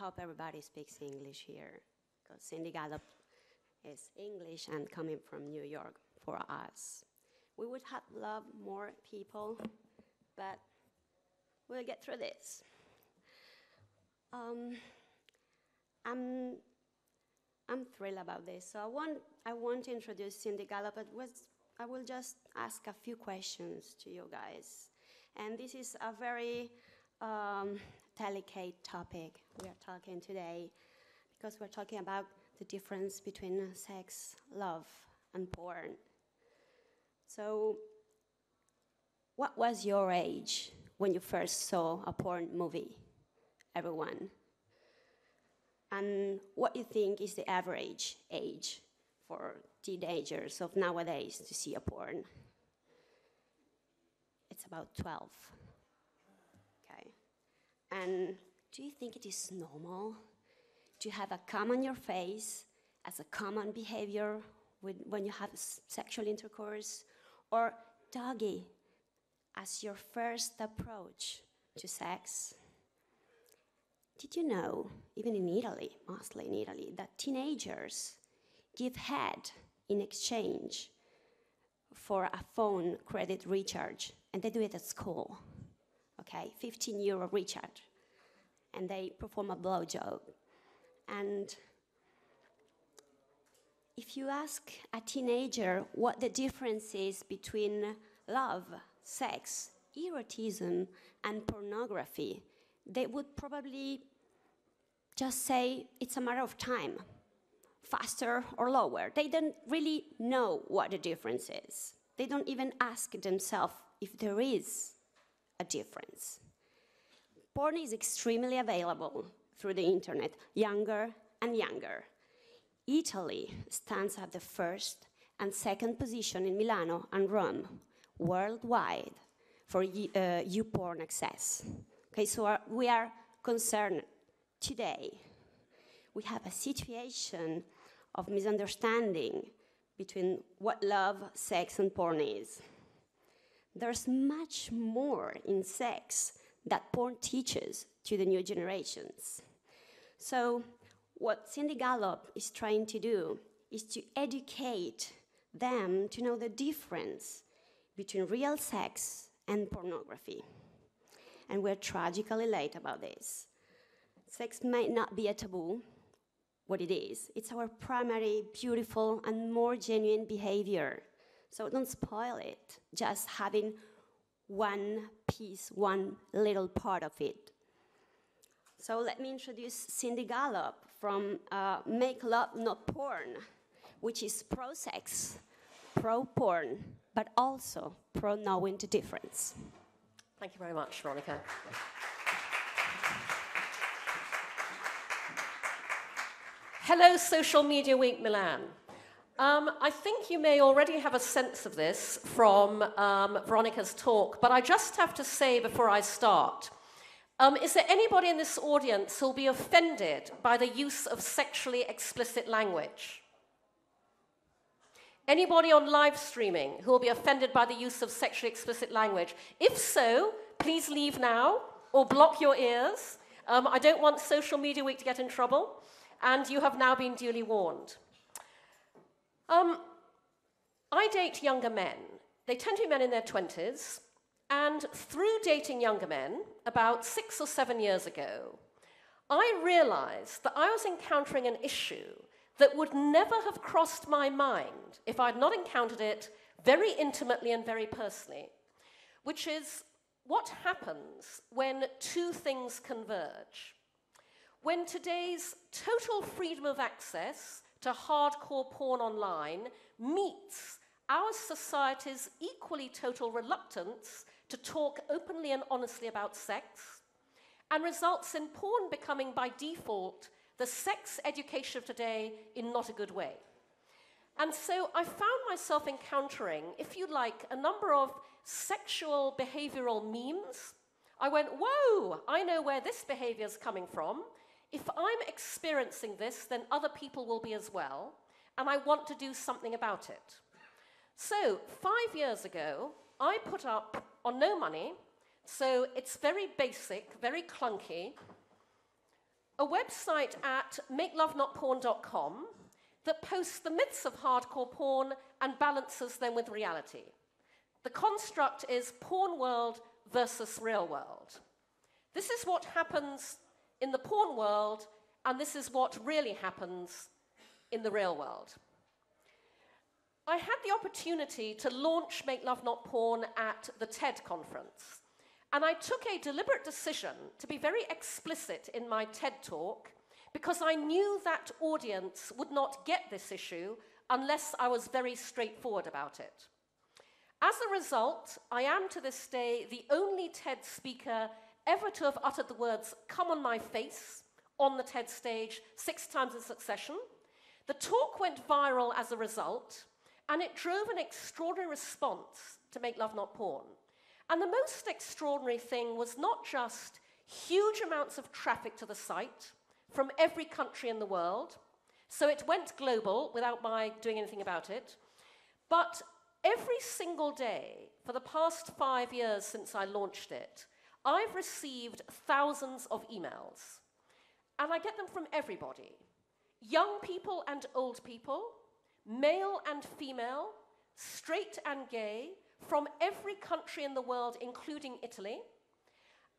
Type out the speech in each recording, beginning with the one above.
hope everybody speaks English here, because Cindy Gallop is English and coming from New York for us. We would have loved more people, but we'll get through this. I'm thrilled about this. So I want to introduce Cindy Gallop, but I will just ask a few questions to you guys. And this is a very delicate topic we are talking today, because we're talking about the difference between sex, love, and porn. So, what was your age when you first saw a porn movie, everyone? And what do you think is the average age for teenagers of nowadays to see a porn? It's about 12. Okay. And do you think it is normal to have a cum on your face as a common behavior when you have sexual intercourse, or doggy as your first approach to sex? Did you know, even in Italy, mostly in Italy, that teenagers give head in exchange for a phone credit recharge, and they do it at school, okay, 15 euro recharge, and they perform a blowjob. And if you ask a teenager what the difference is between love, sex, erotism, and pornography, they would probably just say it's a matter of time, faster or lower. They don't really know what the difference is. They don't even ask themselves if there is a difference. Porn is extremely available through the internet, younger and younger. Italy stands at the first and second position in Milano and Rome worldwide for YouPorn access. Okay, so we are concerned today. We have a situation of misunderstanding between what love, sex, and porn is. There's much more in sex that porn teaches to the new generations. So what Cindy Gallop is trying to do is to educate them to know the difference between real sex and pornography. And we're tragically late about this. Sex might not be a taboo, what it is. It's our primary, beautiful, and more genuine behavior. So don't spoil it, just having one piece, one little part of it. So let me introduce Cindy Gallop from MakeLoveNotPorn, which is pro-sex, pro-porn, but also pro-knowing the difference. Thank you very much, Veronica. Hello, Social Media Week Milan. I think you may already have a sense of this from Veronica's talk, but I just have to say before I start, is there anybody in this audience who'll be offended by the use of sexually explicit language? Anybody on live streaming who will be offended by the use of sexually explicit language? If so, please leave now or block your ears. I don't want Social Media Week to get in trouble, and you have now been duly warned. I date younger men. They tend to be men in their 20s, and through dating younger men, about 6 or 7 years ago, I realized that I was encountering an issue that would never have crossed my mind if I'd not encountered it very intimately and very personally, which is what happens when two things converge. When today's total freedom of access to hardcore porn online meets our society's equally total reluctance to talk openly and honestly about sex, and results in porn becoming by default the sex education of today in not a good way. And so I found myself encountering, if you like, a number of sexual behavioral memes. I went, whoa, I know where this behavior is coming from. If I'm experiencing this, then other people will be as well, and I want to do something about it. So 5 years ago, I put up on no money, so it's very basic, very clunky, a website at MakeLoveNotPorn.com that posts the myths of hardcore porn and balances them with reality. The construct is porn world versus real world. This is what happens in the porn world, and this is what really happens in the real world. I had the opportunity to launch Make Love Not Porn at the TED conference, and I took a deliberate decision to be very explicit in my TED talk because I knew that audience would not get this issue unless I was very straightforward about it. As a result, I am to this day the only TED speaker ever to have uttered the words "come on my face" on the TED stage 6 times in succession. The talk went viral as a result, and it drove an extraordinary response to Make Love Not Porn. And the most extraordinary thing was not just huge amounts of traffic to the site from every country in the world, so it went global without my doing anything about it, but every single day for the past 5 years since I launched it, I've received thousands of emails, and I get them from everybody. Young people and old people, male and female, straight and gay, from every country in the world, including Italy.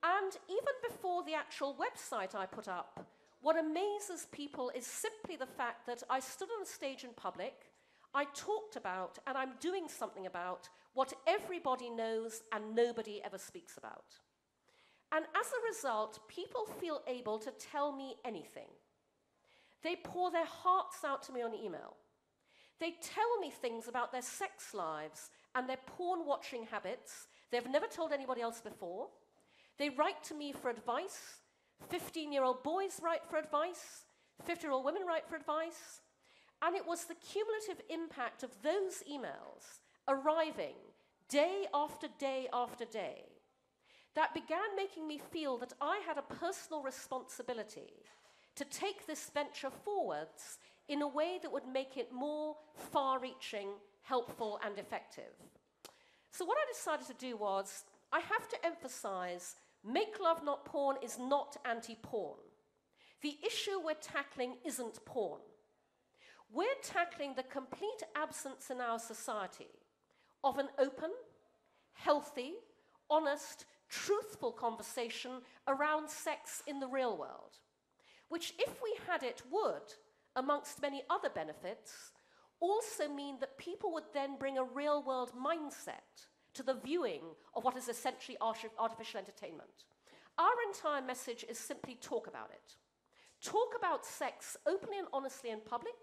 And even before the actual website I put up, what amazes people is simply the fact that I stood on a stage in public, I talked about, and I'm doing something about, what everybody knows and nobody ever speaks about. And as a result, people feel able to tell me anything. They pour their hearts out to me on email. They tell me things about their sex lives and their porn-watching habits they've never told anybody else before. They write to me for advice. 15-year-old boys write for advice. 50-year-old women write for advice. And it was the cumulative impact of those emails arriving day after day after day that began making me feel that I had a personal responsibility to take this venture forwards in a way that would make it more far-reaching, helpful, and effective. So what I decided to do was, I have to emphasize, Make Love Not Porn is not anti-porn. The issue we're tackling isn't porn. We're tackling the complete absence in our society of an open, healthy, honest, truthful conversation around sex in the real world, which, if we had it, would, amongst many other benefits, also mean that people would then bring a real-world mindset to the viewing of what is essentially artificial entertainment. Our entire message is simply talk about it. Talk about sex openly and honestly in public,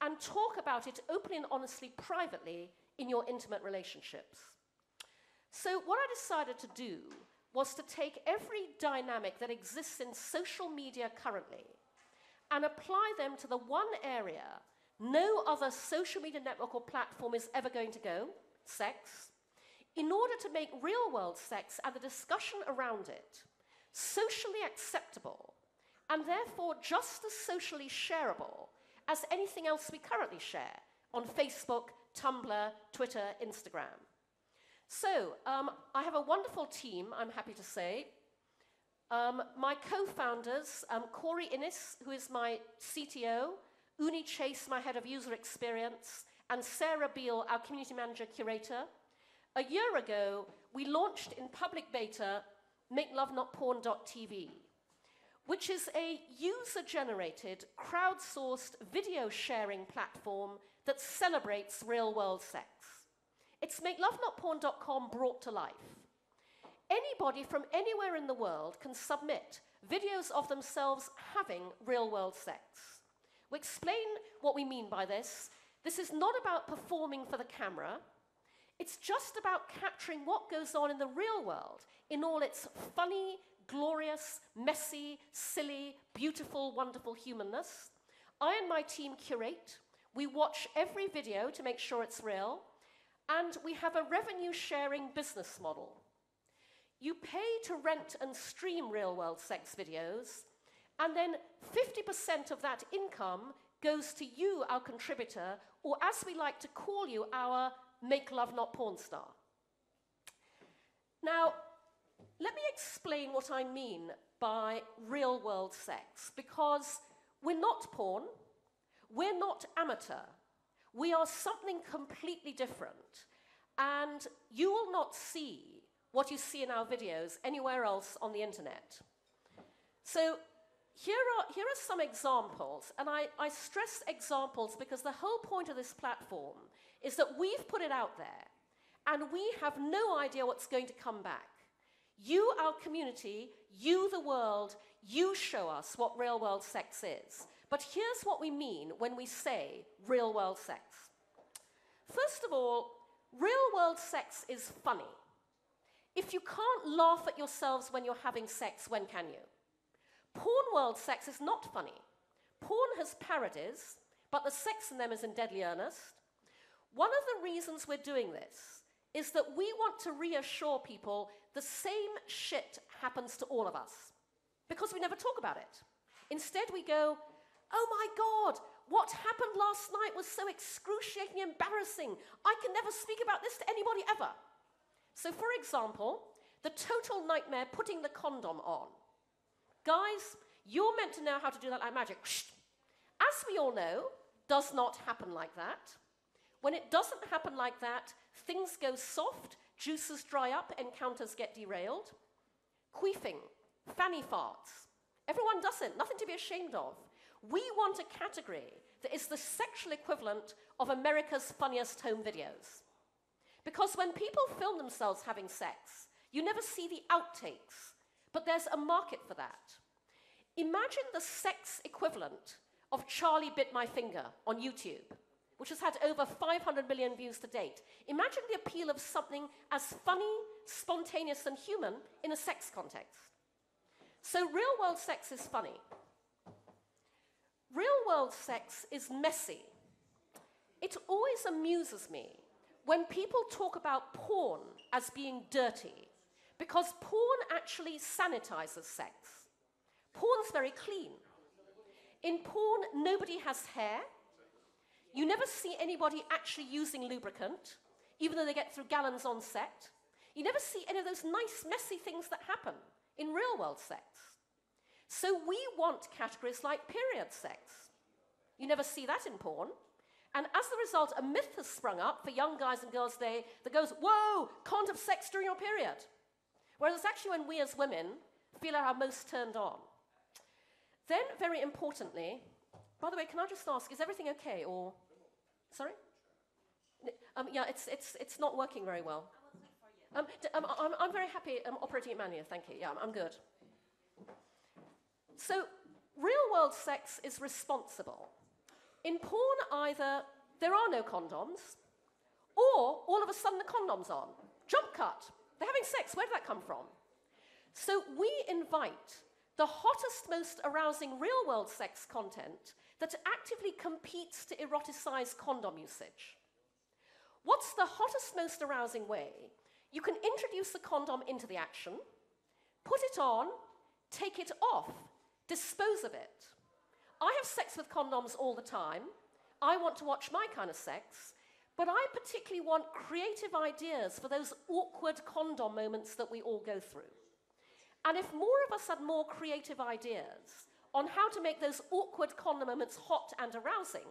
and talk about it openly and honestly privately in your intimate relationships. So what I decided to do was to take every dynamic that exists in social media currently and apply them to the one area no other social media network or platform is ever going to go, sex, in order to make real-world sex and the discussion around it socially acceptable and therefore just as socially shareable as anything else we currently share on Facebook, Tumblr, Twitter, Instagram. So, I have a wonderful team, I'm happy to say. My co-founders, Corey Innes, who is my CTO, Uni Chase, my head of user experience, and Sarah Beale, our community manager curator. A year ago, we launched in public beta MakeLoveNotPorn.tv, which is a user-generated, crowdsourced video sharing platform that celebrates real-world sex. It's MakeLoveNotPorn.com brought to life. Anybody from anywhere in the world can submit videos of themselves having real-world sex. We explain what we mean by this. This is not about performing for the camera. It's just about capturing what goes on in the real world in all its funny, glorious, messy, silly, beautiful, wonderful humanness. I and my team curate. We watch every video to make sure it's real. And we have a revenue-sharing business model. You pay to rent and stream real-world sex videos, and then 50% of that income goes to you, our contributor, or as we like to call you, our Make Love Not Porn star. Now, let me explain explain what I mean by real-world sex, because we're not porn, we're not amateur, we are something completely different, and you will not see what you see in our videos anywhere else on the internet. So here are some examples, and I stress examples because the whole point of this platform is that we've put it out there, and we have no idea what's going to come back. You, our community, you, the world, you show us what real-world sex is. But here's what we mean when we say real-world sex. First of all, real-world sex is funny. If you can't laugh at yourselves when you're having sex, when can you? Porn-world sex is not funny. Porn has parodies, but the sex in them is in deadly earnest. One of the reasons we're doing this is that we want to reassure people the same shit happens to all of us, because we never talk about it. Instead, we go, oh my God, what happened last night was so excruciatingly embarrassing. I can never speak about this to anybody ever. So, for example, the total nightmare putting the condom on. Guys, you're meant to know how to do that like magic. As we all know, does not happen like that. When it doesn't happen like that, things go soft, juices dry up, encounters get derailed. Queefing, fanny farts. Everyone does it, nothing to be ashamed of. We want a category that is the sexual equivalent of America's funniest home videos. Because when people film themselves having sex, you never see the outtakes, but there's a market for that. Imagine the sex equivalent of Charlie Bit My Finger on YouTube, which has had over 500 million views to date. Imagine the appeal of something as funny, spontaneous, and human in a sex context. So real-world sex is funny. Real-world sex is messy. It always amuses me when people talk about porn as being dirty, because porn actually sanitizes sex. Porn's very clean. In porn, nobody has hair. You never see anybody actually using lubricant, even though they get through gallons on set. You never see any of those nice, messy things that happen in real-world sex. So we want categories like period sex. You never see that in porn. And as a result, a myth has sprung up for young guys and girls today that goes, whoa, can't have sex during your period. Whereas it's actually when we as women feel our most turned on. Then, very importantly, by the way, can I just ask, is everything okay, or... Sorry? Yeah, it's not working very well. I'm very happy operating it manually, thank you. Yeah, I'm good. So, real-world sex is responsible. In porn, either there are no condoms, or all of a sudden the condom's on. Jump cut. They're having sex. Where did that come from? So we invite the hottest, most arousing real-world sex content that actively competes to eroticize condom usage. What's the hottest, most arousing way? You can introduce the condom into the action, put it on, take it off, dispose of it. I have sex with condoms all the time. I want to watch my kind of sex, but I particularly want creative ideas for those awkward condom moments that we all go through. And if more of us had more creative ideas on how to make those awkward condom moments hot and arousing,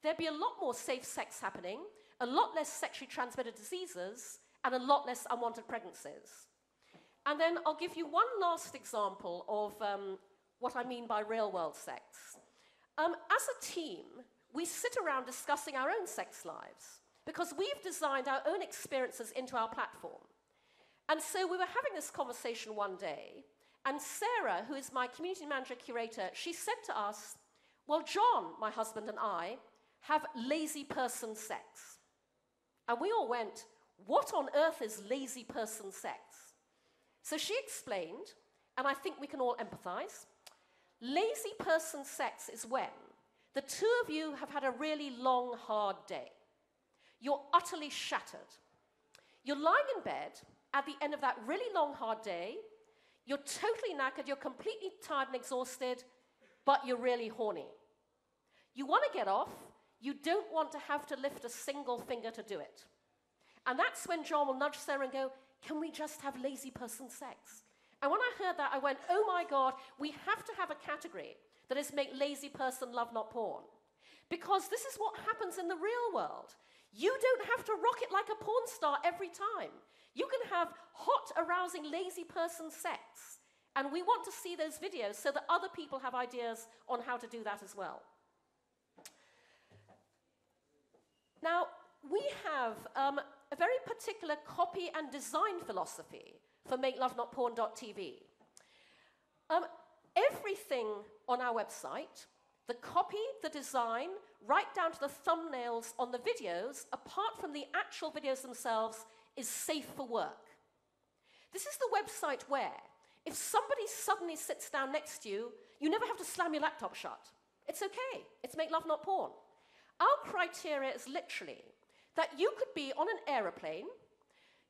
there'd be a lot more safe sex happening, a lot less sexually transmitted diseases, and a lot less unwanted pregnancies. And then I'll give you one last example of what I mean by real-world sex. As a team, we sit around discussing our own sex lives because we've designed our own experiences into our platform. And so we were having this conversation one day, and Sarah, who is my community manager curator, she said to us, well, John, my husband, and I have lazy person sex. And we all went, what on earth is lazy person sex? So she explained, and I think we can all empathize. Lazy person sex is when the two of you have had a really long, hard day. You're utterly shattered. You're lying in bed at the end of that really long, hard day. You're totally knackered. You're completely tired and exhausted, but you're really horny. You want to get off. You don't want to have to lift a single finger to do it. And that's when John will nudge Sarah and go, can we just have lazy person sex? And when I heard that, I went, oh my God, we have to have a category that is make lazy person love not porn. Because this is what happens in the real world. You don't have to rock it like a porn star every time. You can have hot, arousing, lazy person sex. And we want to see those videos so that other people have ideas on how to do that as well. Now, we have a very particular copy and design philosophy for MakeLoveNotPorn.tv. Everything on our website, the copy, the design, right down to the thumbnails on the videos, apart from the actual videos themselves, is safe for work. This is the website where, if somebody suddenly sits down next to you, you never have to slam your laptop shut. It's okay. It's Make Love Not Porn. Our criteria is literally that you could be on an aeroplane,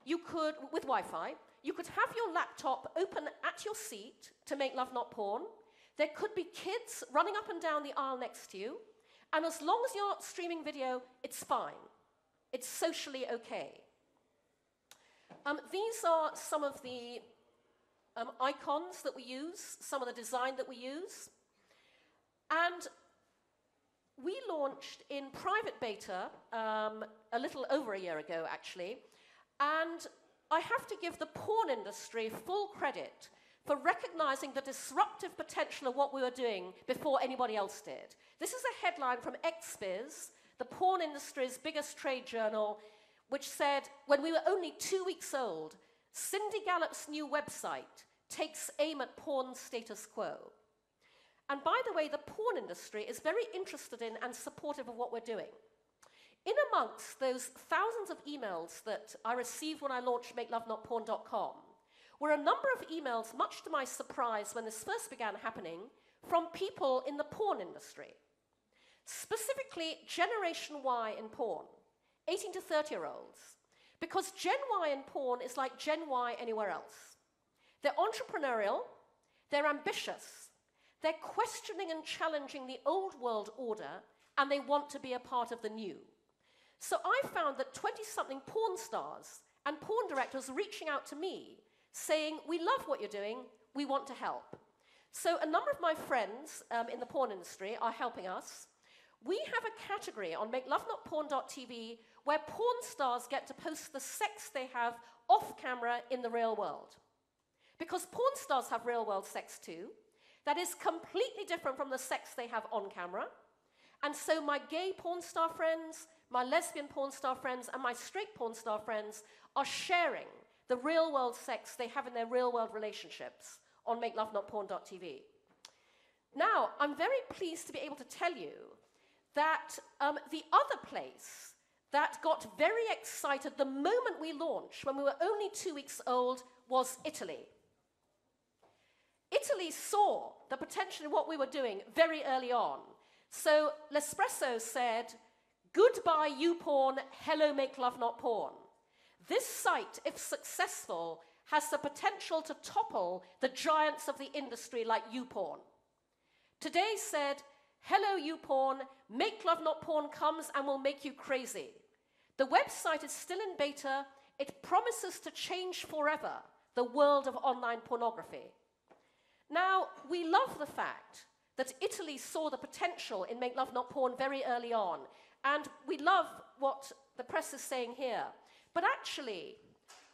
you could, with Wi-Fi, you could have your laptop open at your seat to Make Love Not Porn. There could be kids running up and down the aisle next to you, and as long as you're streaming video, it's fine. It's socially okay. These are some of the icons that we use, some of the design that we use. And we launched in private beta a little over a year ago, actually. And I have to give the porn industry full credit for recognizing the disruptive potential of what we were doing before anybody else did. This is a headline from XBiz, the porn industry's biggest trade journal, which said, when we were only 2 weeks old, Cindy Gallop's new website takes aim at porn status quo. And by the way, the porn industry is very interested in and supportive of what we're doing. In amongst those thousands of emails that I received when I launched MakeLoveNotPorn.com were a number of emails, much to my surprise when this first began happening, from people in the porn industry. Specifically, Generation Y in porn, 18 to 30-year-olds. Because Gen Y in porn is like Gen Y anywhere else. They're entrepreneurial, they're ambitious, they're questioning and challenging the old world order, and they want to be a part of the new. So I found that 20-something porn stars and porn directors reaching out to me, saying, we love what you're doing, we want to help. So a number of my friends in the porn industry are helping us. We have a category on MakeLoveNotPorn.tv where porn stars get to post the sex they have off camera in the real world. Because porn stars have real world sex too, that is completely different from the sex they have on camera. And so my gay porn star friends, my lesbian porn star friends, and my straight porn star friends are sharing the real world sex they have in their real world relationships on MakeLoveNotPorn.tv. Now, I'm very pleased to be able to tell you that the other place that got very excited the moment we launched, when we were only 2 weeks old, was Italy. Italy saw the potential in what we were doing very early on. So L'Espresso said, goodbye YouPorn, hello Make Love Not Porn. This site, if successful, has the potential to topple the giants of the industry like YouPorn. Today said, hello YouPorn, Make Love Not Porn comes and will make you crazy. The website is still in beta. It promises to change forever the world of online pornography. Now, we love the fact that Italy saw the potential in Make Love Not Porn very early on, and we love what the press is saying here. But actually,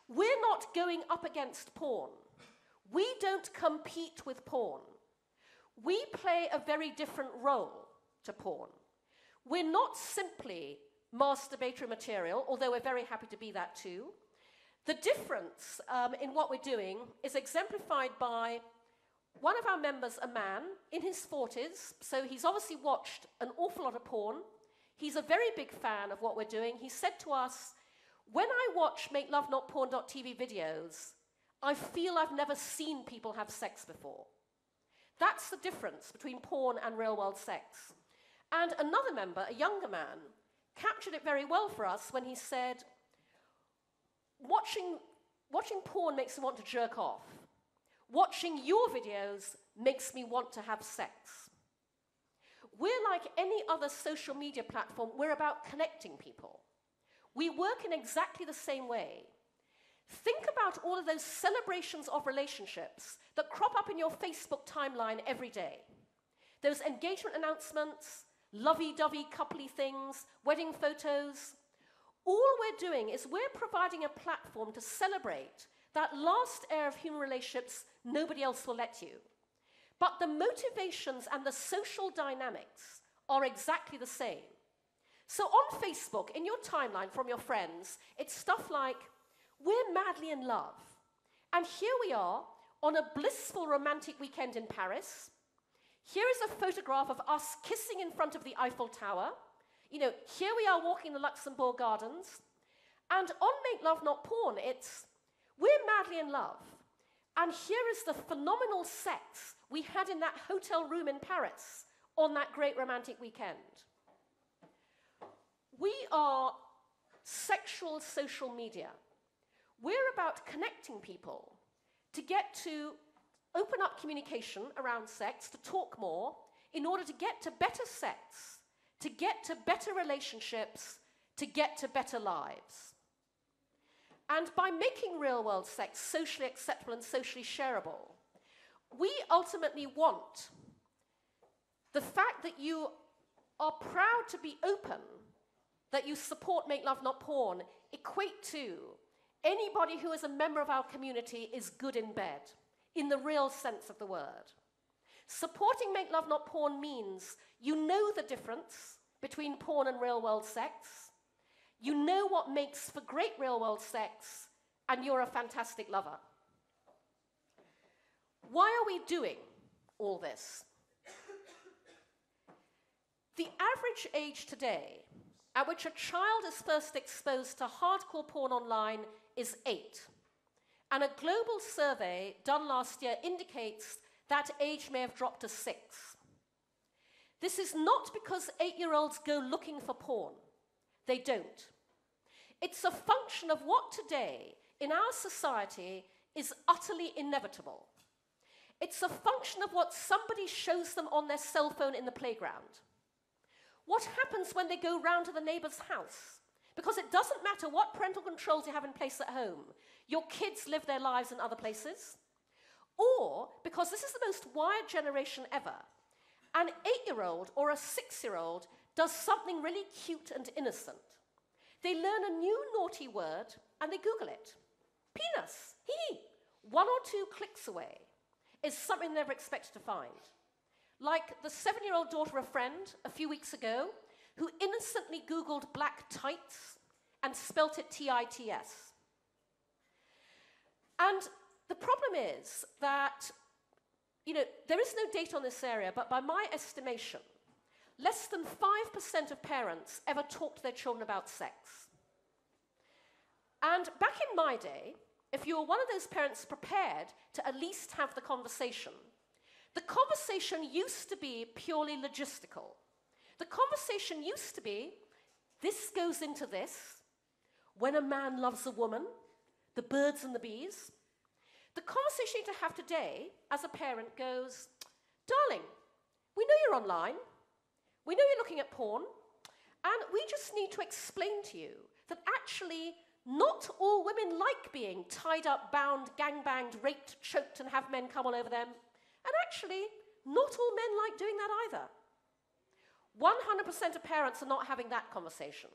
we're not going up against porn. We don't compete with porn. We play a very different role to porn. We're not simply masturbatory material, although we're very happy to be that too. The difference in what we're doing is exemplified by one of our members, a man in his 40s, so he's obviously watched an awful lot of porn. He's a very big fan of what we're doing. He said to us, when I watch MakeLoveNotPorn.tv videos, I feel I've never seen people have sex before. That's the difference between porn and real-world sex. And another member, a younger man, captured it very well for us when he said, watching porn makes me want to jerk off. Watching your videos makes me want to have sex. We're like any other social media platform. We're about connecting people. We work in exactly the same way. Think about all of those celebrations of relationships that crop up in your Facebook timeline every day. Those engagement announcements, lovey-dovey coupley things, wedding photos. All we're doing is we're providing a platform to celebrate that last air of human relationships nobody else will let you. But the motivations and the social dynamics are exactly the same. So on Facebook, in your timeline from your friends, it's stuff like, we're madly in love. And here we are on a blissful romantic weekend in Paris. Here is a photograph of us kissing in front of the Eiffel Tower. You know, here we are walking the Luxembourg Gardens. And on Make Love Not Porn, it's, we're madly in love. And here is the phenomenal sex we had in that hotel room in Paris on that great romantic weekend. We are sexual social media. We're about connecting people to get to open up communication around sex, to talk more, in order to get to better sex, to get to better relationships, to get to better lives. And by making real-world sex socially acceptable and socially shareable, we ultimately want the fact that you are proud to be open, that you support Make Love Not Porn, equate to anybody who is a member of our community is good in bed, in the real sense of the word. Supporting Make Love Not Porn means you know the difference between porn and real-world sex, you know what makes for great real-world sex, and you're a fantastic lover. Why are we doing all this? The average age today at which a child is first exposed to hardcore porn online is 8. And a global survey done last year indicates that age may have dropped to 6. This is not because 8-year-olds go looking for porn. They don't. It's a function of what today, in our society, is utterly inevitable. It's a function of what somebody shows them on their cell phone in the playground. What happens when they go round to the neighbour's house? Because it doesn't matter what parental controls you have in place at home. Your kids live their lives in other places. Or, because this is the most wired generation ever, an 8-year-old or a 6-year-old does something really cute and innocent. They learn a new naughty word and they Google it. Penis, hee. 1 or 2 clicks away is something they never expected to find. Like the 7-year-old daughter of a friend a few weeks ago who innocently Googled black tights and spelt it T-I-T-S. And the problem is that, you know, there is no data on this area, but by my estimation, less than 5% of parents ever talk to their children about sex. And back in my day, if you were one of those parents prepared to at least have the conversation used to be purely logistical. The conversation used to be, this goes into this, when a man loves a woman, the birds and the bees. The conversation you need to have today, as a parent, goes, darling, we know you're online, we know you're looking at porn, and we just need to explain to you that actually not all women like being tied up, bound, gangbanged, raped, choked, and have men come all over them. And actually, not all men like doing that either. 100% of parents are not having that conversation.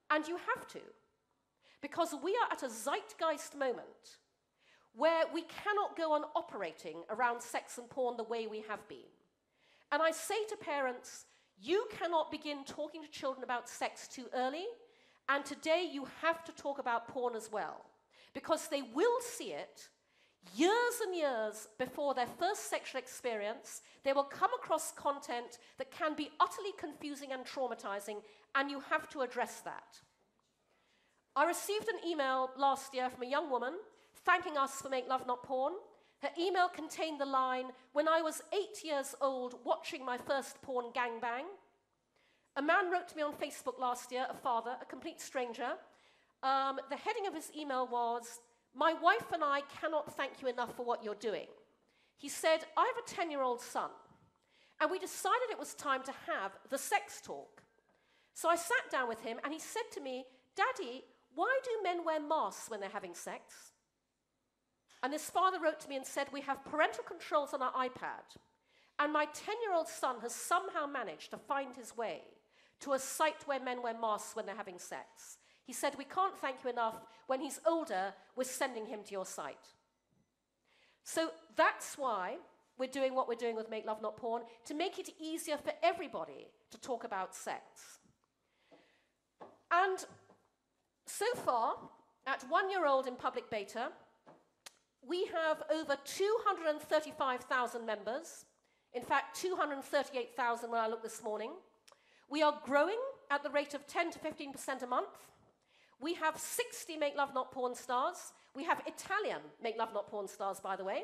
And you have to. Because we are at a zeitgeist moment where we cannot go on operating around sex and porn the way we have been. And I say to parents, you cannot begin talking to children about sex too early, and today you have to talk about porn as well. Because they will see it years and years before their first sexual experience. They will come across content that can be utterly confusing and traumatizing, and you have to address that. I received an email last year from a young woman thanking us for Make Love Not Porn. Her email contained the line, when I was 8 years old watching my first porn gangbang. A man wrote to me on Facebook last year, a father, a complete stranger. The heading of his email was, my wife and I cannot thank you enough for what you're doing. He said, I have a 10-year-old son, and we decided it was time to have the sex talk. So I sat down with him, and he said to me, Daddy, why do men wear masks when they're having sex? And this father wrote to me and said, we have parental controls on our iPad, and my 10-year-old son has somehow managed to find his way to a site where men wear masks when they're having sex. He said, we can't thank you enough. When he's older, we're sending him to your site. So that's why we're doing what we're doing with Make Love Not Porn, to make it easier for everybody to talk about sex. And so far, at 1 year old in public beta, we have over 235,000 members. In fact, 238,000 when I looked this morning. We are growing at the rate of 10 to 15% a month. We have 60 Make Love Not Porn stars. We have Italian Make Love Not Porn stars, by the way.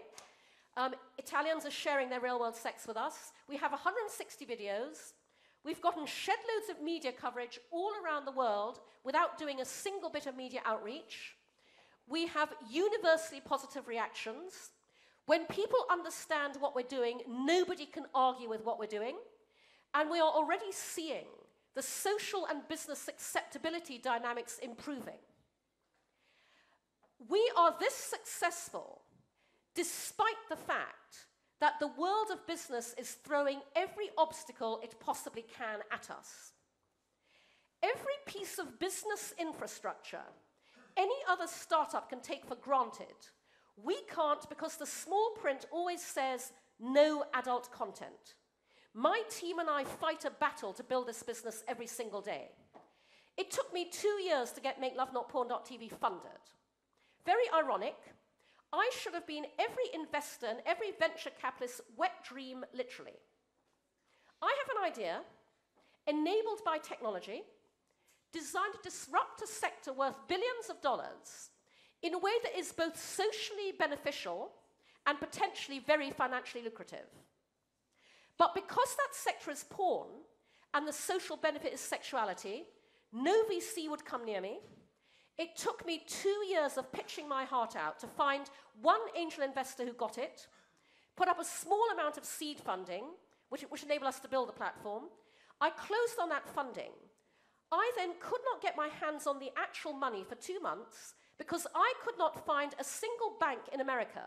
Italians are sharing their real-world sex with us. We have 160 videos. We've gotten shed loads of media coverage all around the world without doing a single bit of media outreach. We have universally positive reactions. When people understand what we're doing, nobody can argue with what we're doing. And we are already seeing the social and business acceptability dynamics improving. We are this successful despite the fact that the world of business is throwing every obstacle it possibly can at us. Every piece of business infrastructure any other startup can take for granted, we can't, because the small print always says no adult content. My team and I fight a battle to build this business every single day. It took me 2 years to get MakeLoveNotPorn.tv funded. Very ironic. I should have been every investor and every venture capitalist's wet dream, literally. I have an idea, enabled by technology, designed to disrupt a sector worth billions of dollars in a way that is both socially beneficial and potentially very financially lucrative. But because that sector is porn and the social benefit is sexuality, no VC would come near me. It took me 2 years of pitching my heart out to find one angel investor who got it, put up a small amount of seed funding, which enabled us to build the platform. I closed on that funding. I then could not get my hands on the actual money for 2 months because I could not find a single bank in America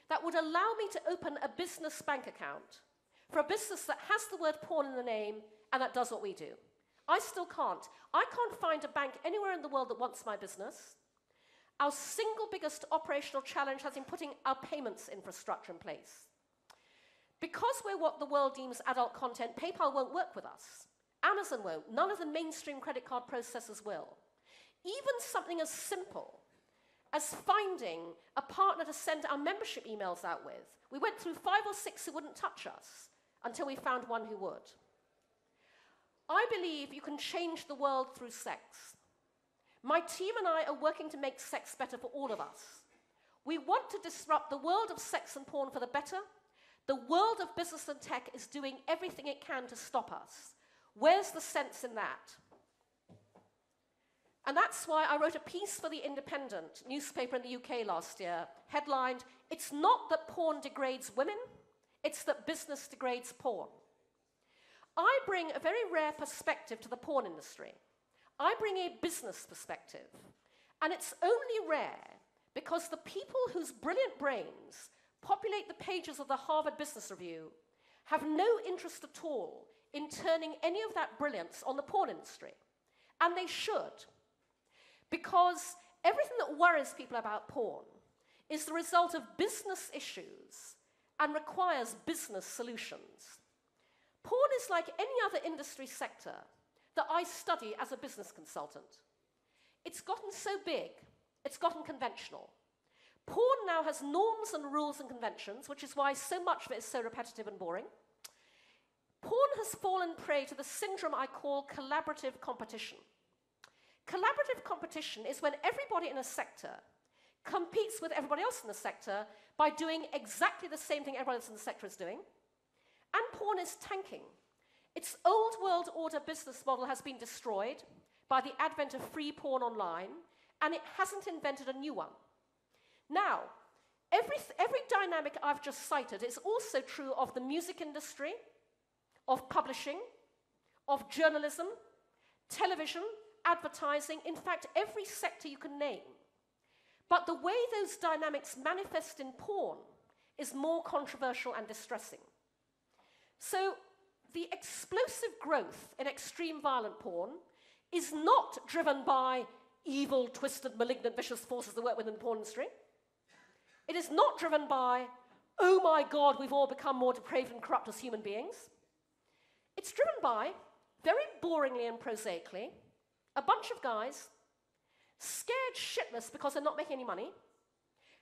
that would allow me to open a business bank account for a business that has the word porn in the name and that does what we do. I still can't. I can't find a bank anywhere in the world that wants my business. Our single biggest operational challenge has been putting our payments infrastructure in place. Because we're what the world deems adult content, PayPal won't work with us. Amazon won't. None of the mainstream credit card processors will. Even something as simple as finding a partner to send our membership emails out with. We went through 5 or 6 who wouldn't touch us until we found one who would. I believe you can change the world through sex. My team and I are working to make sex better for all of us. We want to disrupt the world of sex and porn for the better. The world of business and tech is doing everything it can to stop us. Where's the sense in that? And that's why I wrote a piece for The Independent newspaper in the UK last year, headlined, "It's not that porn degrades women, it's that business degrades porn." I bring a very rare perspective to the porn industry. I bring a business perspective. And it's only rare because the people whose brilliant brains populate the pages of the Harvard Business Review have no interest at all in turning any of that brilliance on the porn industry. And they should. Because everything that worries people about porn is the result of business issues and requires business solutions. Porn is like any other industry sector that I study as a business consultant. It's gotten so big, it's gotten conventional. Porn now has norms and rules and conventions, which is why so much of it is so repetitive and boring. Porn has fallen prey to the syndrome I call collaborative competition. Collaborative competition is when everybody in a sector competes with everybody else in the sector by doing exactly the same thing everybody else in the sector is doing. And porn is tanking. Its old world order business model has been destroyed by the advent of free porn online, and it hasn't invented a new one. Now, every dynamic I've just cited is also true of the music industry, of publishing, of journalism, television, advertising, in fact, every sector you can name. But the way those dynamics manifest in porn is more controversial and distressing. So the explosive growth in extreme violent porn is not driven by evil, twisted, malignant, vicious forces that work within the porn industry. It is not driven by, oh my God, we've all become more depraved and corrupt as human beings. It's driven by, very boringly and prosaically, a bunch of guys scared shitless because they're not making any money,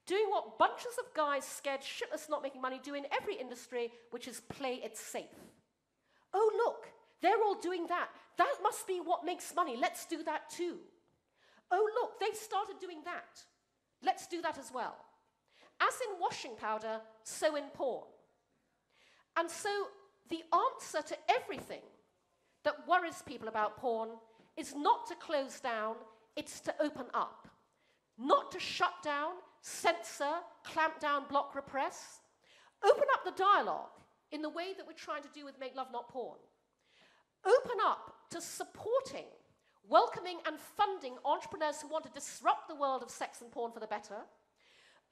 doing what bunches of guys scared shitless not making money do in every industry, which is play it safe. Oh, look, they're all doing that. That must be what makes money. Let's do that too. Oh, look, they've started doing that. Let's do that as well. As in washing powder, so in porn. And so the answer to everything that worries people about porn is not to close down, it's to open up. Not to shut down, censor, clamp down, block, repress. Open up the dialogue in the way that we're trying to do with Make Love Not Porn. Open up to supporting, welcoming and funding entrepreneurs who want to disrupt the world of sex and porn for the better.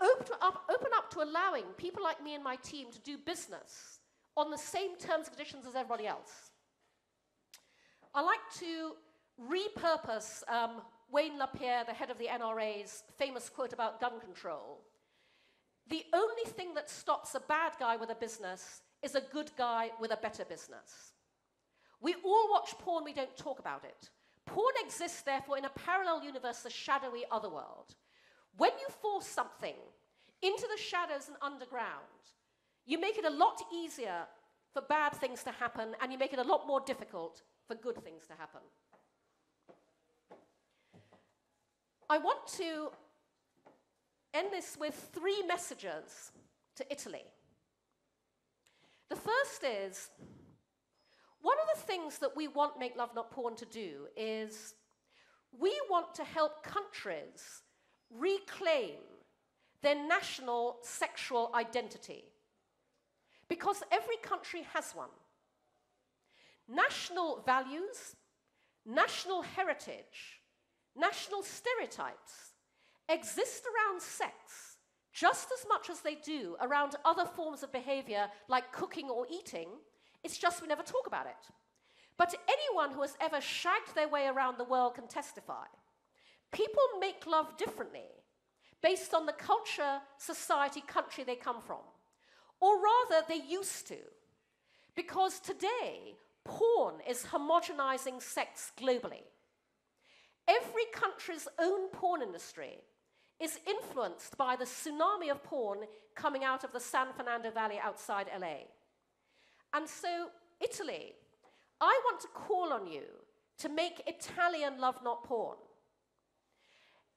Open up to allowing people like me and my team to do business on the same terms and conditions as everybody else. I like to repurpose Wayne LaPierre, the head of the NRA's famous quote about gun control. The only thing that stops a bad guy with a business is a good guy with a better business. We all watch porn, we don't talk about it. Porn exists, therefore, in a parallel universe, the shadowy otherworld. When you force something into the shadows and underground, you make it a lot easier for bad things to happen, and you make it a lot more difficult for good things to happen. I want to end this with 3 messages to Italy. The first is, one of the things that we want Make Love Not Porn to do is we want to help countries reclaim their national sexual identity. Because every country has one. National values, national heritage, national stereotypes exist around sex just as much as they do around other forms of behavior like cooking or eating. It's just we never talk about it. But anyone who has ever shagged their way around the world can testify. People make love differently based on the culture, society, country they come from. Or rather, they used to. Because today, porn is homogenizing sex globally. Every country's own porn industry is influenced by the tsunami of porn coming out of the San Fernando Valley outside LA. And so, Italy, I want to call on you to make Italian love not porn.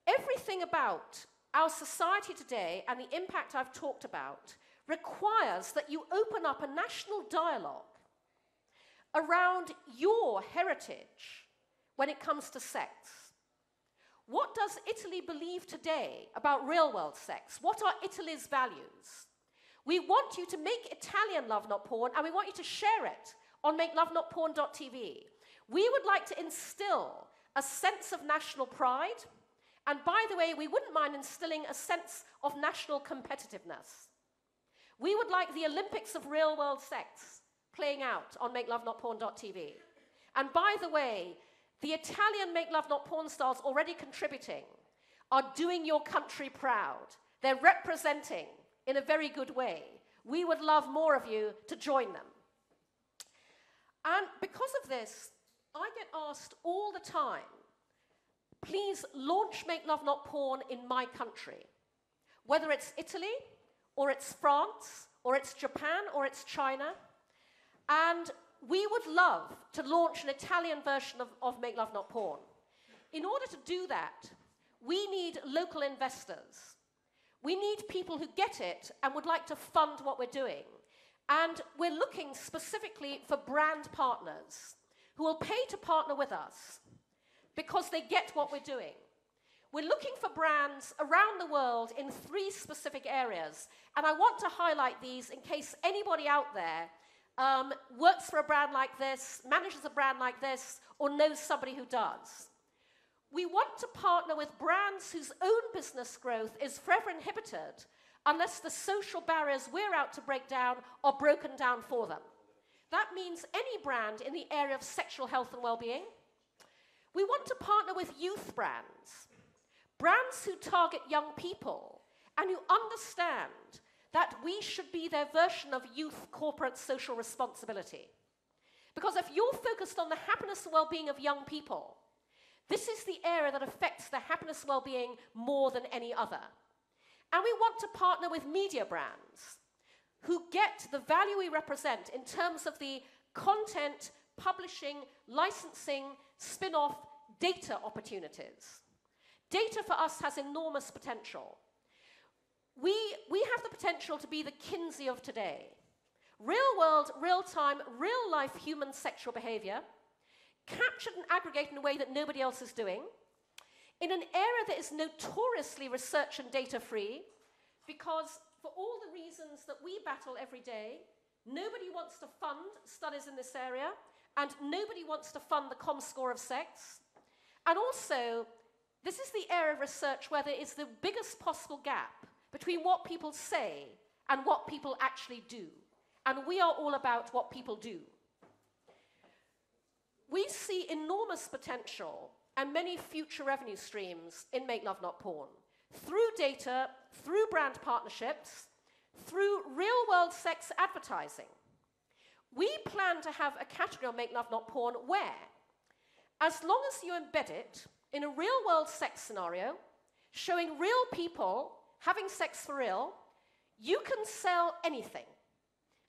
Everything about our society today and the impact I've talked about requires that you open up a national dialogue around your heritage when it comes to sex. What does Italy believe today about real-world sex? What are Italy's values? We want you to make Italian love not porn, and we want you to share it on MakeLoveNotPorn.tv. We would like to instill a sense of national pride, and by the way, we wouldn't mind instilling a sense of national competitiveness. We would like the Olympics of real-world sex playing out on MakeLoveNotPorn.tv. And by the way, the Italian Make Love Not Porn stars already contributing are doing your country proud. They're representing in a very good way. We would love more of you to join them. And because of this, I get asked all the time, please launch Make Love Not Porn in my country. Whether it's Italy, or it's France, or it's Japan, or it's China. And we would love to launch an Italian version of Make Love Not Porn. In order to do that, we need local investors. We need people who get it and would like to fund what we're doing. And we're looking specifically for brand partners who will pay to partner with us because they get what we're doing. We're looking for brands around the world in 3 specific areas. And I want to highlight these in case anybody out there works for a brand like this, manages a brand like this, or knows somebody who does. We want to partner with brands whose own business growth is forever inhibited unless the social barriers we're out to break down are broken down for them. That means any brand in the area of sexual health and well-being. We want to partner with youth brands, brands who target young people and who understand that we should be their version of youth corporate social responsibility. Because if you're focused on the happiness and well-being of young people, this is the area that affects their happiness and well-being more than any other. And we want to partner with media brands who get the value we represent in terms of the content, publishing, licensing, spin-off, data opportunities. Data for us has enormous potential. We have the potential to be the Kinsey of today. Real world, real time, real life human sexual behavior, captured and aggregated in a way that nobody else is doing, in an area that is notoriously research and data free, because for all the reasons that we battle every day, nobody wants to fund studies in this area, and nobody wants to fund the ComScore of sex. And also, this is the area of research where there is the biggest possible gap between what people say and what people actually do. And we are all about what people do. We see enormous potential and many future revenue streams in Make Love Not Porn. Through data, through brand partnerships, through real-world sex advertising. We plan to have a category on Make Love Not Porn where, as long as you embed it in a real-world sex scenario, showing real people having sex for real, you can sell anything.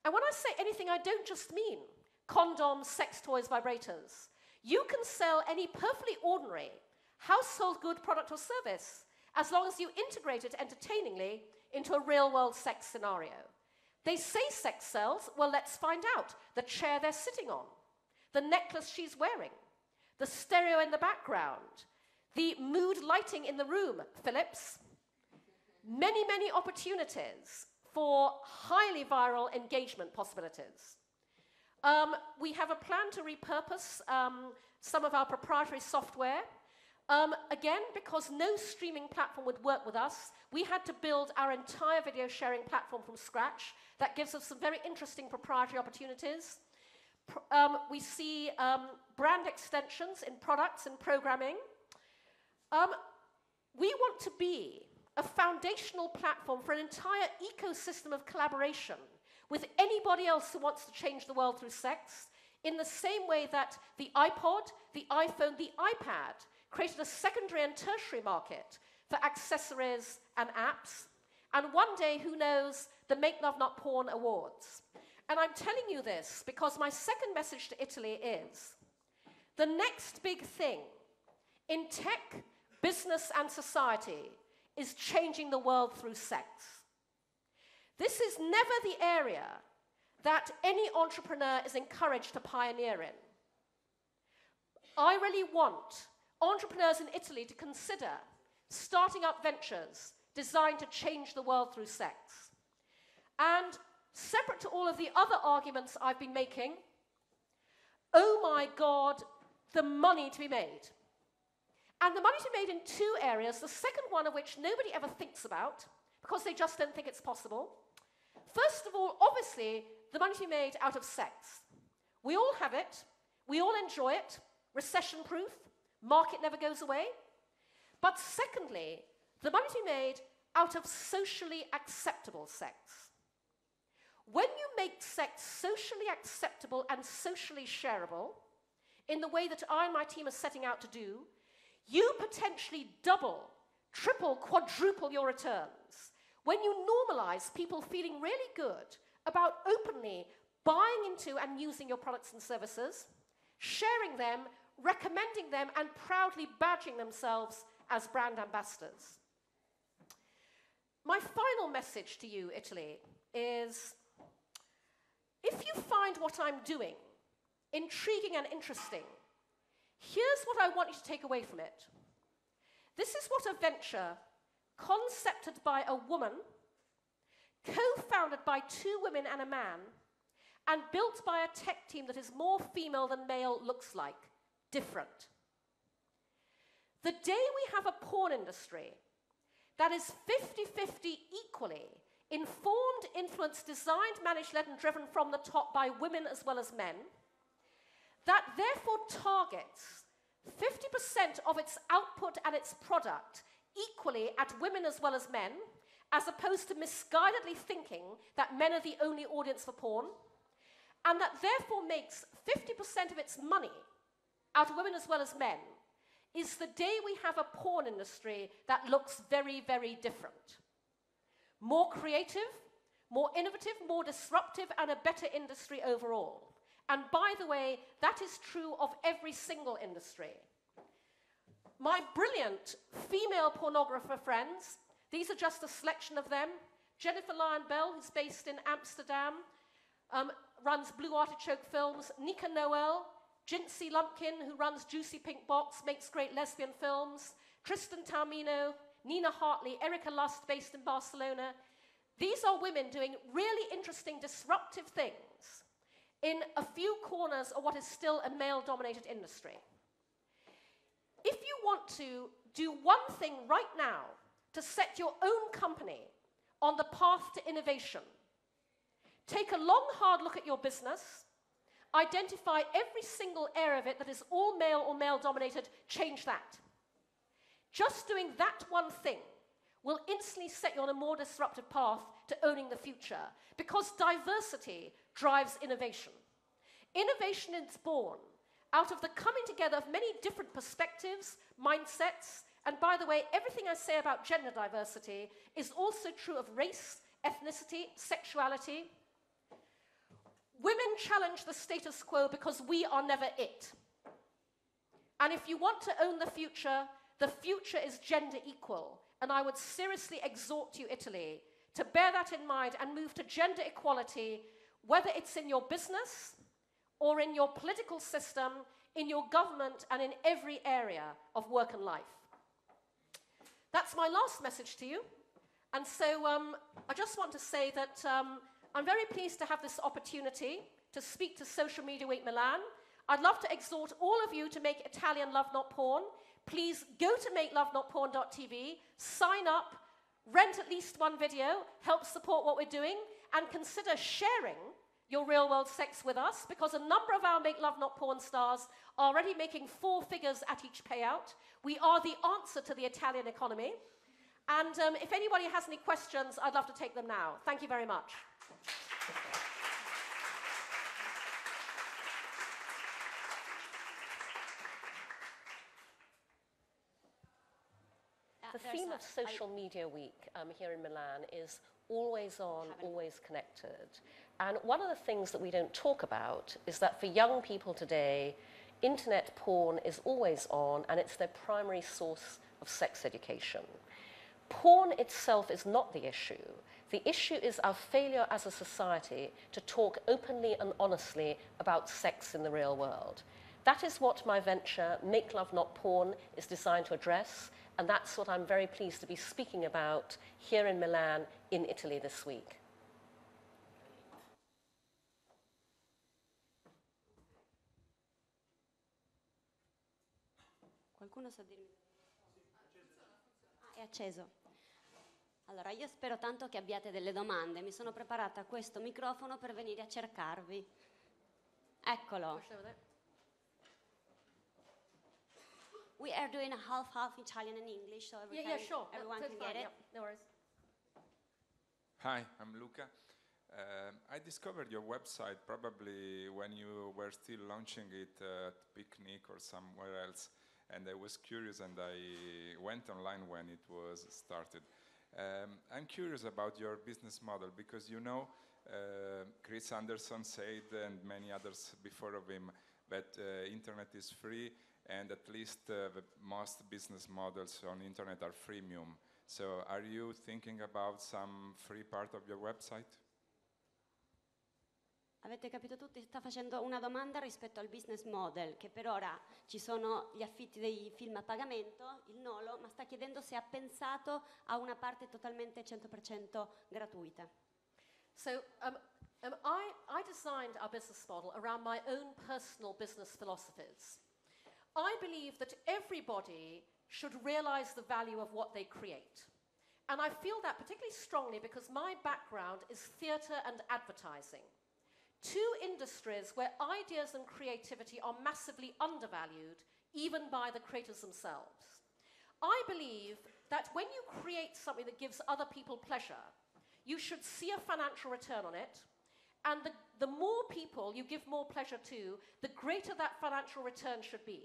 And when I say anything, I don't just mean condoms, sex toys, vibrators. You can sell any perfectly ordinary household good product or service as long as you integrate it entertainingly into a real-world sex scenario. They say sex sells, well, let's find out. The chair they're sitting on, the necklace she's wearing, the stereo in the background, the mood lighting in the room, Philips. Many, many opportunities for highly viral engagement possibilities. We have a plan to repurpose some of our proprietary software. Again, because no streaming platform would work with us, we had to build our entire video sharing platform from scratch. That gives us some very interesting proprietary opportunities. We see brand extensions in products and programming. We want to be a foundational platform for an entire ecosystem of collaboration with anybody else who wants to change the world through sex, in the same way that the iPod, the iPhone, the iPad created a secondary and tertiary market for accessories and apps. And one day, who knows, the Make Love Not Porn Awards. And I'm telling you this because my second message to Italy is the next big thing in tech, business, and society is changing the world through sex. This is never the area that any entrepreneur is encouraged to pioneer in. I really want entrepreneurs in Italy to consider starting up ventures designed to change the world through sex. And separate to all of the other arguments I've been making, oh my God, the money to be made. And the money to be made in two areas, the second one of which nobody ever thinks about, because they just don't think it's possible. First of all, obviously, the money to be made out of sex. We all have it, we all enjoy it, recession-proof, market never goes away. But secondly, the money to be made out of socially acceptable sex. When you make sex socially acceptable and socially shareable, in the way that I and my team are setting out to do, you potentially double, triple, quadruple your returns. When you normalize people feeling really good about openly buying into and using your products and services, sharing them, recommending them, and proudly badging themselves as brand ambassadors. My final message to you, Italy, is if you find what I'm doing intriguing and interesting, here's what I want you to take away from it. This is what a venture concepted by a woman, co-founded by two women and a man, and built by a tech team that is more female than male looks like. Different. The day we have a porn industry that is 50-50 equally informed, influenced, designed, managed, led, and driven from the top by women as well as men, that therefore targets 50% of its output and its product equally at women as well as men, as opposed to misguidedly thinking that men are the only audience for porn, and that therefore makes 50% of its money out of women as well as men, is the day we have a porn industry that looks very, very different. More creative, more innovative, more disruptive, and a better industry overall. And by the way, that is true of every single industry. My brilliant female pornographer friends, these are just a selection of them. Jennifer Lyon-Bell, who's based in Amsterdam, runs Blue Artichoke Films. Nika Noel, Jinsey Lumpkin, who runs Juicy Pink Box, makes great lesbian films. Tristan Taumino, Nina Hartley, Erica Lust, based in Barcelona. These are women doing really interesting, disruptive things in a few corners of what is still a male-dominated industry. If you want to do one thing right now to set your own company on the path to innovation, take a long, hard look at your business, identify every single area of it that is all male or male-dominated, change that. Just doing that one thing will instantly set you on a more disruptive path to owning the future, because diversity drives innovation. Innovation is born out of the coming together of many different perspectives, mindsets, and by the way, everything I say about gender diversity is also true of race, ethnicity, sexuality. Women challenge the status quo because we are never it. And if you want to own the future is gender equal. And I would seriously exhort you, Italy, to bear that in mind and move to gender equality, whether it's in your business or in your political system, in your government, and in every area of work and life. That's my last message to you. And so I just want to say that I'm very pleased to have this opportunity to speak to Social Media Week Milan. I'd love to exhort all of you to make Italian Love Not Porn. Please go to MakeLoveNotPorn.tv, sign up, rent at least one video, help support what we're doing, and consider sharing your real-world sex with us, because a number of our Make Love Not Porn stars are already making 4 figures at each payout. We are the answer to the Italian economy. And if anybody has any questions, I'd love to take them now. Thank you very much. The theme of Social Media Week here in Milan is always on, always connected. And one of the things that we don't talk about is that for young people today, internet porn is always on, and it's their primary source of sex education. Porn itself is not the issue. The issue is our failure as a society to talk openly and honestly about sex in the real world. That is what my venture, Make Love Not Porn, is designed to address, and that's what I'm very pleased to be speaking about here in Milan, in Italy this week. Qualcuno sa dirmi? È acceso. Allora, io spero tanto che abbiate delle domande. Mi sono preparata questo microfono per venire a cercarvi. Eccolo. We are doing a half-half Italian and English, so everyone can get it. Yeah, no worries. Hi, I'm Luca. I discovered your website probably when you were still launching it at Picnic or somewhere else, and I was curious and I went online when it was started. I'm curious about your business model because you know Chris Anderson said, and many others before of him, that internet is free, and at least the most business models on internet are freemium. So are you thinking about some free part of your website? Avete capito tutti? Sta facendo una domanda rispetto al business model, che per ora ci sono gli affitti dei film a pagamento, il nolo, ma sta chiedendo se ha pensato a una parte totalmente 100% gratuita. So I designed our business model around my own personal business philosophies. I believe that everybody should realize the value of what they create. And I feel that particularly strongly because my background is theatre and advertising. Two industries where ideas and creativity are massively undervalued, even by the creators themselves. I believe that when you create something that gives other people pleasure, you should see a financial return on it, and the more people you give more pleasure to, the greater that financial return should be.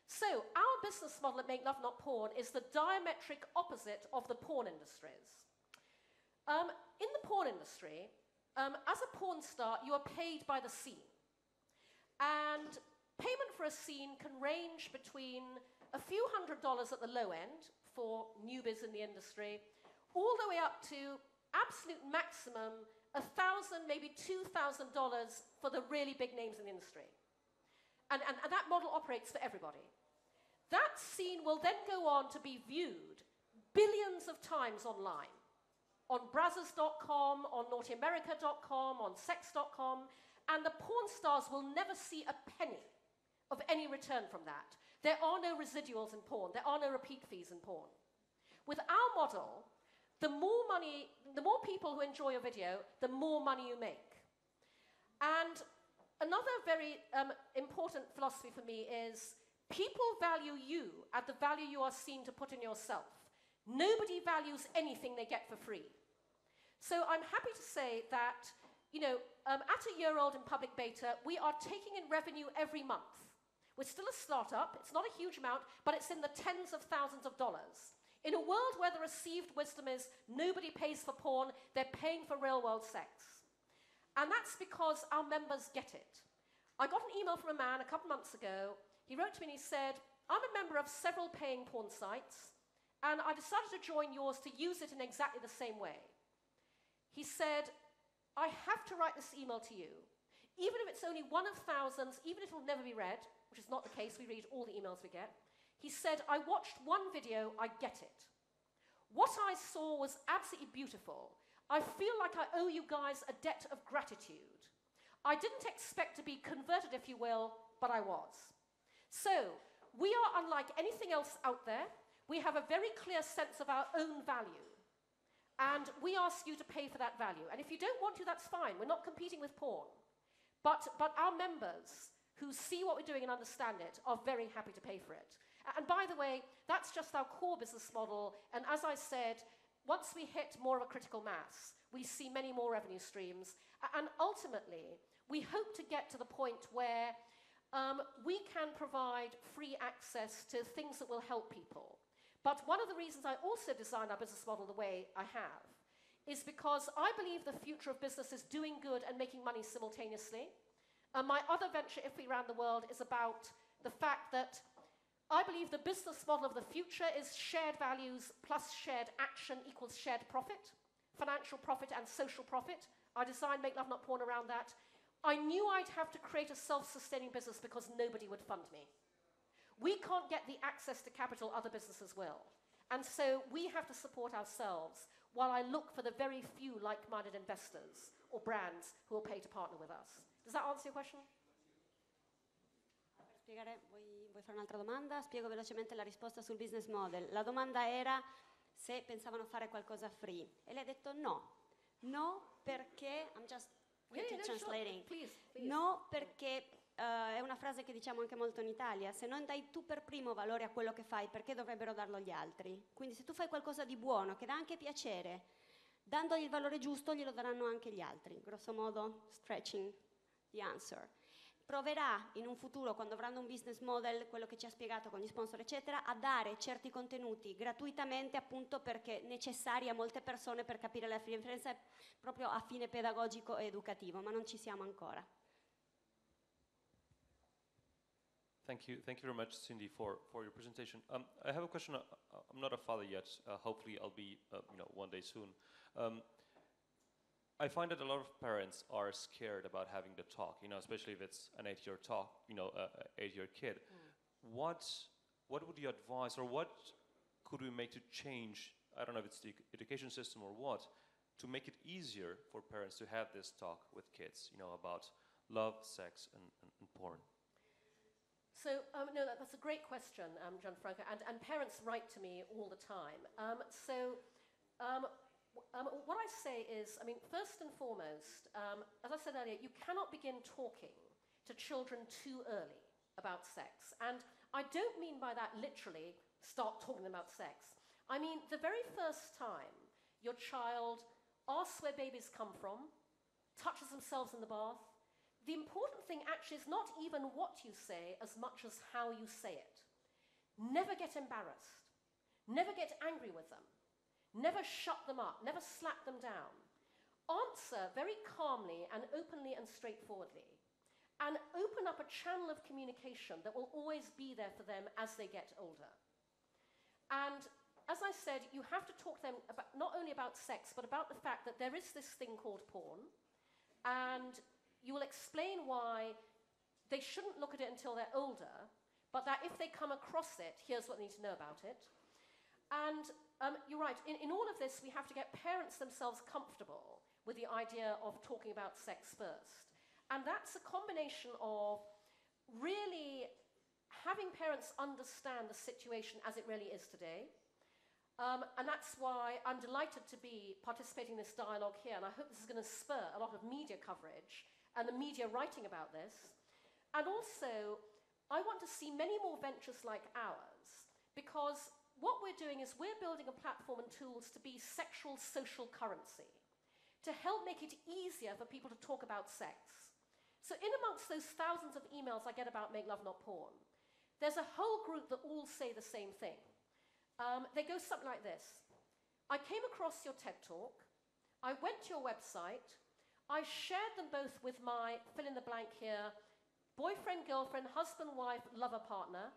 So our business model at Make Love Not Porn is the diametric opposite of the porn industries. In the porn industry, as a porn star, you are paid by the scene. And payment for a scene can range between a few $100s at the low end for newbies in the industry, all the way up to absolute maximum $1,000, maybe $2,000 for the really big names in the industry. And that model operates for everybody. That scene will then go on to be viewed billions of times online. On Brazzers.com, on NaughtyAmerica.com, on Sex.com, and the porn stars will never see a penny of any return from that. There are no residuals in porn. There are no repeat fees in porn. With our model, the more people who enjoy your video, the more money you make. And another very important philosophy for me is people value you at the value you are seen to put in yourself. Nobody values anything they get for free. So I'm happy to say that, at a year old in public beta, we are taking in revenue every month. We're still a startup. It's not a huge amount, but it's in the tens of thousands of dollars. In a world where the received wisdom is nobody pays for porn, they're paying for real-world sex. And that's because our members get it. I got an email from a man a couple months ago. He wrote to me and he said, I'm a member of several paying porn sites, and I decided to join yours to use it in exactly the same way. He said, I have to write this email to you. Even if it's only one of thousands, even if it will never be read, which is not the case, we read all the emails we get. He said, I watched one video, I get it. What I saw was absolutely beautiful. I feel like I owe you guys a debt of gratitude. I didn't expect to be converted, if you will, but I was. So, we are unlike anything else out there. We have a very clear sense of our own value. And we ask you to pay for that value. And if you don't want to, that's fine. We're not competing with porn. But our members who see what we're doing and understand it are very happy to pay for it. And by the way, that's just our core business model. And as I said, once we hit more of a critical mass, we see many more revenue streams. And ultimately, we hope to get to the point where we can provide free access to things that will help people. But one of the reasons I also designed our business model the way I have is because I believe the future of business is doing good and making money simultaneously. My other venture, IfWeRanTheWorld, is about the fact that I believe the business model of the future is shared values plus shared action equals shared profit, financial profit and social profit. I designed Make Love Not Porn around that. I knew I'd have to create a self-sustaining business because nobody would fund me. We can't get the access to capital other businesses will. And so we have to support ourselves while I look for the very few like-minded investors or brands who will pay to partner with us. Does that answer your question? Vuoi fare un'altra domanda? Spiego velocemente la risposta sul business model. La domanda era se pensavano fare qualcosa free. E lei ha detto no. No perché, I'm just translating. Sure. Please. No perché è una frase che diciamo anche molto in Italia. Se non dai tu per primo valore a quello che fai, perché dovrebbero darlo gli altri? Quindi se tu fai qualcosa di buono, che dà anche piacere, dandogli il valore giusto, glielo daranno anche gli altri. Grosso modo, stretching the answer. Proverà in un futuro, quando avranno un business model, quello che ci ha spiegato con gli sponsor eccetera, a dare certi contenuti gratuitamente, appunto perché necessari a molte persone per capire la differenza proprio a fine pedagogico e educativo, ma non ci siamo ancora. Thank you very much, Cindy, for your presentation. I have a question. I'm not a father yet. Hopefully, I'll be, one day soon. I find that a lot of parents are scared about having the talk, especially if it's an 8-year talk, 8-year kid. What would you advise, or what could we make to change? I don't know if it's the education system or what, to make it easier for parents to have this talk with kids, about love, sex, and porn. So, no, that's a great question, Gianfranco, and parents write to me all the time. What I say is, I mean, first and foremost, as I said earlier, you cannot begin talking to children too early about sex. And I don't mean by that literally start talking about sex. I mean, the very first time your child asks where babies come from, touches themselves in the bath, the important thing actually is not even what you say as much as how you say it. Never get embarrassed. Never get angry with them. Never shut them up. Never slap them down. Answer very calmly and openly and straightforwardly. And open up a channel of communication that will always be there for them as they get older. And as I said, you have to talk to them about, not only about sex, but about the fact that there is this thing called porn. And you will explain why they shouldn't look at it until they're older, but that if they come across it, here's what they need to know about it. And you're right, in all of this, we have to get parents themselves comfortable with the idea of talking about sex first. And that's a combination of really having parents understand the situation as it really is today. And that's why I'm delighted to be participating in this dialogue here, and I hope this is going to spur a lot of media coverage and the media writing about this. And also, I want to see many more ventures like ours, because what we're doing is we're building a platform and tools to be sexual social currency, to help make it easier for people to talk about sex. So in amongst those thousands of emails I get about Make Love Not Porn, there's a whole group that all say the same thing. They go something like this. I came across your TED Talk, I went to your website, I shared them both with my, fill in the blank here, boyfriend, girlfriend, husband, wife, lover, partner.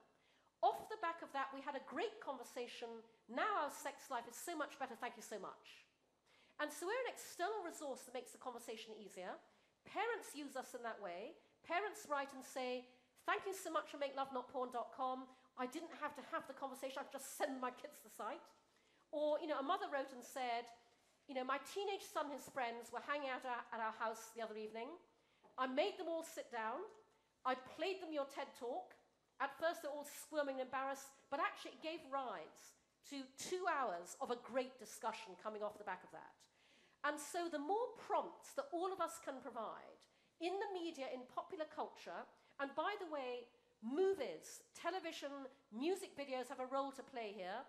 Off the back of that, we had a great conversation. Now our sex life is so much better, thank you so much. And so we're an external resource that makes the conversation easier. Parents use us in that way. Parents write and say, thank you so much for MakeLoveNotPorn.com. I didn't have to have the conversation, I've just sent my kids the site. Or, a mother wrote and said, my teenage son and his friends were hanging out at our house the other evening. I made them all sit down. I played them your TED Talk. At first, they're all squirming and embarrassed, but actually it gave rise to 2 hours of a great discussion coming off the back of that. And so the more prompts that all of us can provide in the media, in popular culture, and by the way, movies, television, music videos have a role to play here.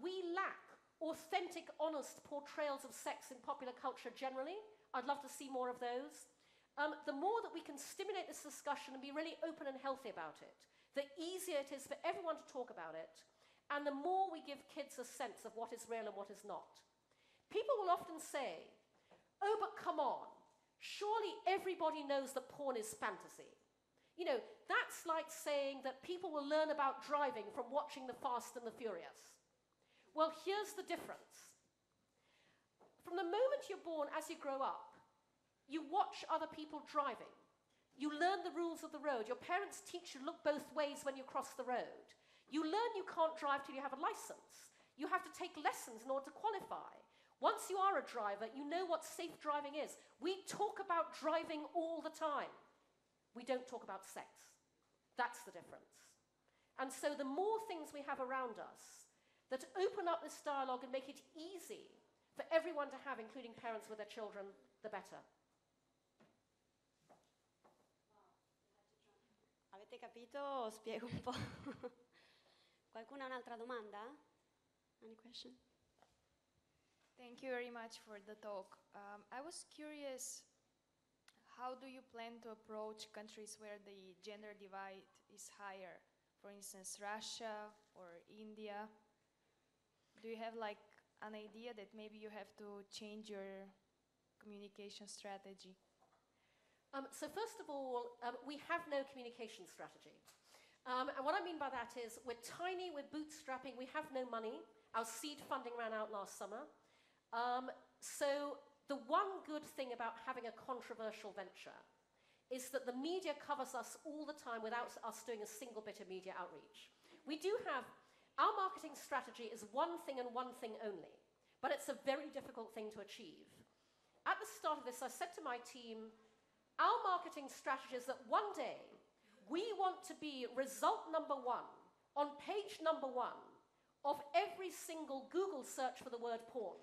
We lack authentic, honest portrayals of sex in popular culture generally. I'd love to see more of those. The more that we can stimulate this discussion and be really open and healthy about it, the easier it is for everyone to talk about it, and the more we give kids a sense of what is real and what is not. People will often say, oh, but come on, surely everybody knows that porn is fantasy. That's like saying that people will learn about driving from watching The Fast and the Furious. Well, here's the difference. From the moment you're born, as you grow up, you watch other people driving. You learn the rules of the road. Your parents teach you to look both ways when you cross the road. You learn you can't drive till you have a license. You have to take lessons in order to qualify. Once you are a driver, you know what safe driving is. We talk about driving all the time. We don't talk about sex. That's the difference. And so the more things we have around us that open up this dialogue and make it easy for everyone to have, including parents with their children, the better. Avete capito? Spiego un po'. Qualcuno ha un'altra domanda? Any question? Thank you very much for the talk. I was curious, how do you plan to approach countries where the gender divide is higher? For instance, Russia or India? Do you have an idea that maybe you have to change your communication strategy? So first of all, we have no communication strategy. And what I mean by that is we're tiny, we're bootstrapping, we have no money. Our seed funding ran out last summer. So the one good thing about having a controversial venture is that the media covers us all the time without us doing a single bit of media outreach. We do have, our marketing strategy is one thing and one thing only, but it's a very difficult thing to achieve. At the start of this, I said to my team, our marketing strategy is that one day We want to be result number 1 on page number 1 of every single Google search for the word porn.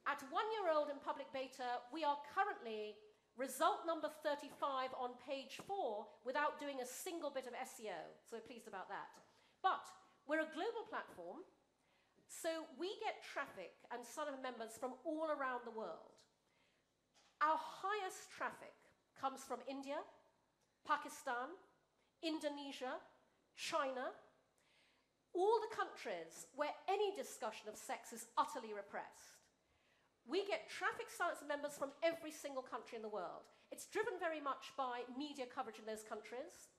At 1 year old in public beta, we are currently result number 35 on page 4 without doing a single bit of SEO. So we're pleased about that. But we're a global platform, so we get traffic and son of members from all around the world. Our highest traffic comes from India, Pakistan, Indonesia, China, all the countries where any discussion of sex is utterly repressed. We get traffic silence members from every single country in the world. It's driven very much by media coverage in those countries.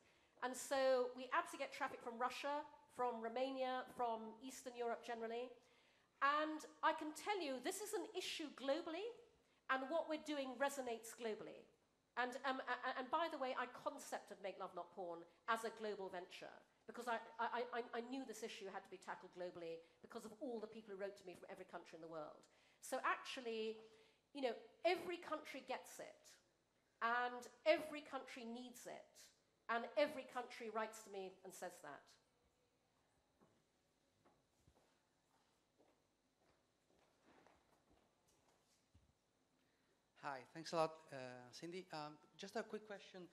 And so we absolutely get traffic from Russia, from Romania, from Eastern Europe generally. And I can tell you, this is an issue globally, and what we're doing resonates globally. And by the way, I concepted Make Love Not Porn as a global venture, because I knew this issue had to be tackled globally because of all the people who wrote to me from every country in the world. So actually, you know, every country gets it, and every country needs it, and every country writes to me and says that. Hi, thanks a lot, Cindy. Just a quick question.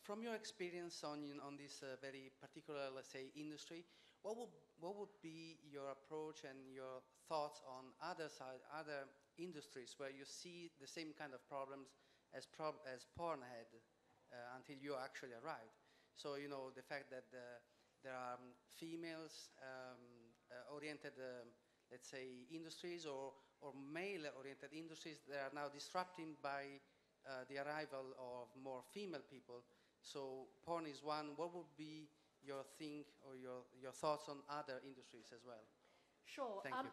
From your experience on this very particular, let's say, industry, what would be your approach and your thoughts on other industries where you see the same kind of problems as porn had until you actually arrived? So, you know, the fact that there are females oriented, let's say, industries or male-oriented industries that are now disrupted by the arrival of more female people. So porn is one. What would be your or your thoughts on other industries as well? Sure. Thank you.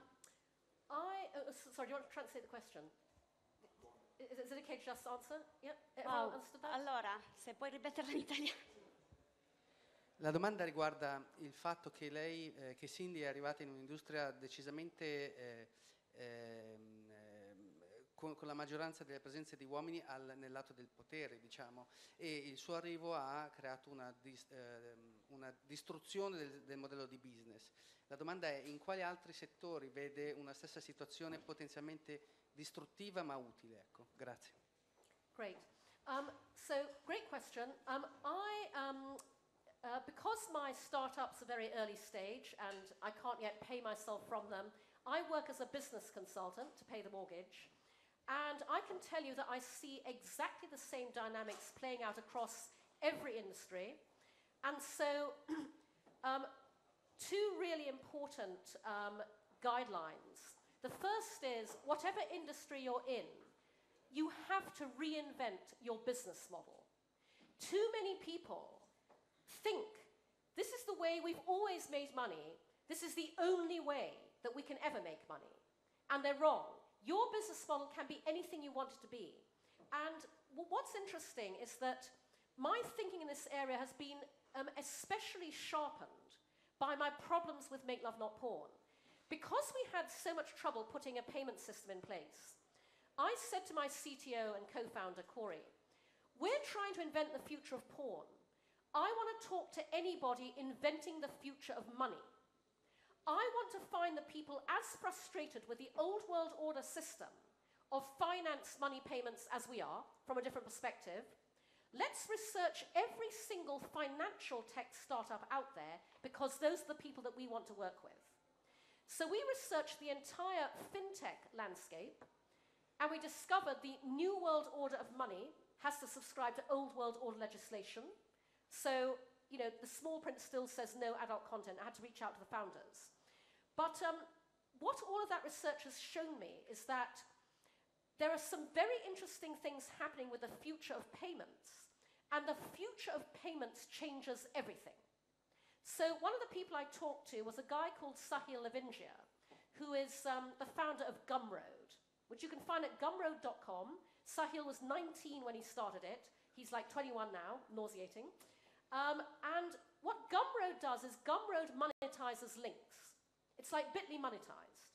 Sorry, do you want to translate the question? Is it okay to just answer? Yeah? Wow. Understood that? Allora, se puoi ripeterla in italiano. La domanda riguarda il fatto che lei, che Cindy è arrivata in un'industria decisamente con la maggioranza delle presenze di uomini nel lato del potere, diciamo, e il suo arrivo ha creato una distruzione del modello di business. La domanda è: in quali altri settori vede una stessa situazione potenzialmente distruttiva ma utile? Ecco, grazie. Great. So, great question. Because my startups are very early stage and I can't yet pay myself from them, I work as a business consultant to pay the mortgage. And I can tell you that I see exactly the same dynamics playing out across every industry. And so, two really important guidelines. The first is, whatever industry you're in, you have to reinvent your business model. Too many people think this is the way we've always made money, this is the only way that we can ever make money. And they're wrong. Your business model can be anything you want it to be. And what's interesting is that my thinking in this area has been especially sharpened by my problems with Make Love Not Porn. Because we had so much trouble putting a payment system in place, I said to my CTO and co-founder, Corey, we're trying to invent the future of porn. I want to talk to anybody inventing the future of money. I want to find the people as frustrated with the old world order system of finance money payments as we are, from a different perspective. Let's research every single financial tech startup out there, because those are the people that we want to work with. So we researched the entire fintech landscape, and we discovered the new world order of money has to subscribe to old world order legislation. So, you know, the small print still says no adult content. I had to reach out to the founders. But what all of that research has shown me is that there are some very interesting things happening with the future of payments. And the future of payments changes everything. So one of the people I talked to was a guy called Sahil Lavingia, who is the founder of Gumroad, which you can find at gumroad.com. Sahil was 19 when he started it. He's like 21 now, nauseating. And what Gumroad does is Gumroad monetizes links. It's like Bitly monetized.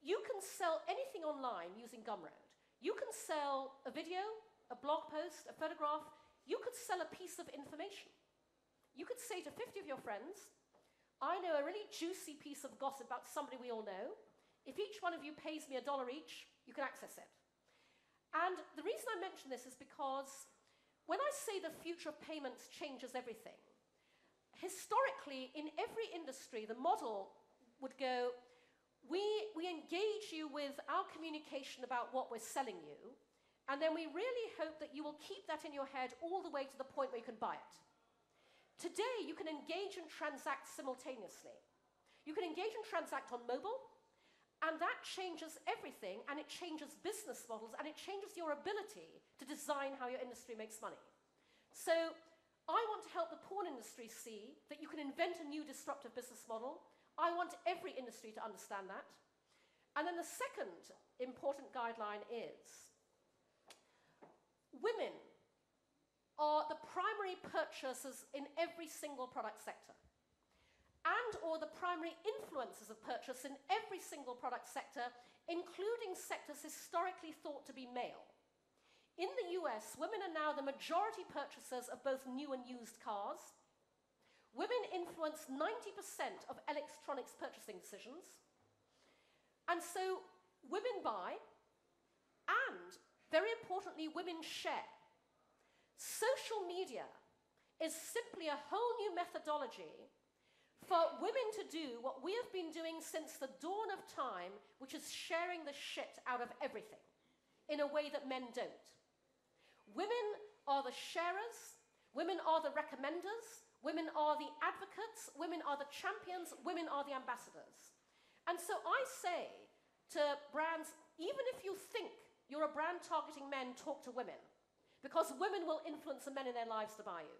You can sell anything online using Gumroad. You can sell a video, a blog post, a photograph. you could sell a piece of information. You could say to 50 of your friends, I know a really juicy piece of gossip about somebody we all know. If each one of you pays me $1 each, you can access it. And the reason I mention this is because when I say the future of payments changes everything, historically, in every industry, the model would go, we engage you with our communication about what we're selling you, and then we really hope that you will keep that in your head all the way to the point where you can buy it. Today, you can engage and transact simultaneously. You can engage and transact on mobile, and that changes everything, and it changes business models, and it changes your ability to design how your industry makes money. So I want to help the porn industry see that you can invent a new disruptive business model. I want every industry to understand that. And then the second important guideline is women are the primary purchasers in every single product sector, and or the primary influencers of purchase in every single product sector, including sectors historically thought to be male. In the US, women are now the majority purchasers of both new and used cars. Women influence 90% of electronics purchasing decisions. And so women buy, and very importantly, women share. Social media is simply a whole new methodology for women to do what we have been doing since the dawn of time, which is sharing the shit out of everything in a way that men don't. Women are the sharers, women are the recommenders, women are the advocates, women are the champions, women are the ambassadors. And so I say to brands, even if you think you're a brand targeting men, talk to women, because women will influence the men in their lives to buy you.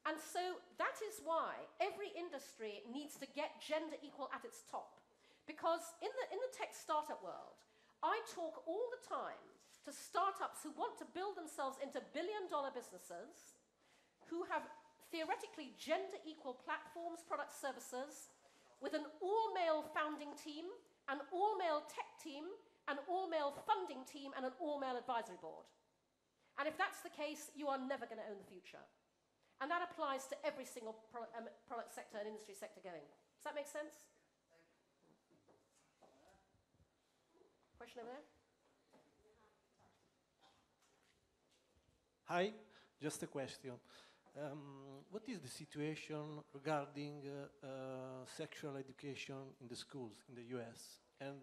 And so that is why every industry needs to get gender equal at its top. Because in the tech startup world, I talk all the time to startups who want to build themselves into billion-dollar businesses, who have theoretically gender equal platforms, product services, with an all-male founding team, an all-male tech team, an all-male funding team, and an all-male advisory board. And if that's the case, you are never going to own the future. And that applies to every single product sector and industry sector going. Does that make sense? Question over there? Hi, just a question. What is the situation regarding sexual education in the schools in the US? And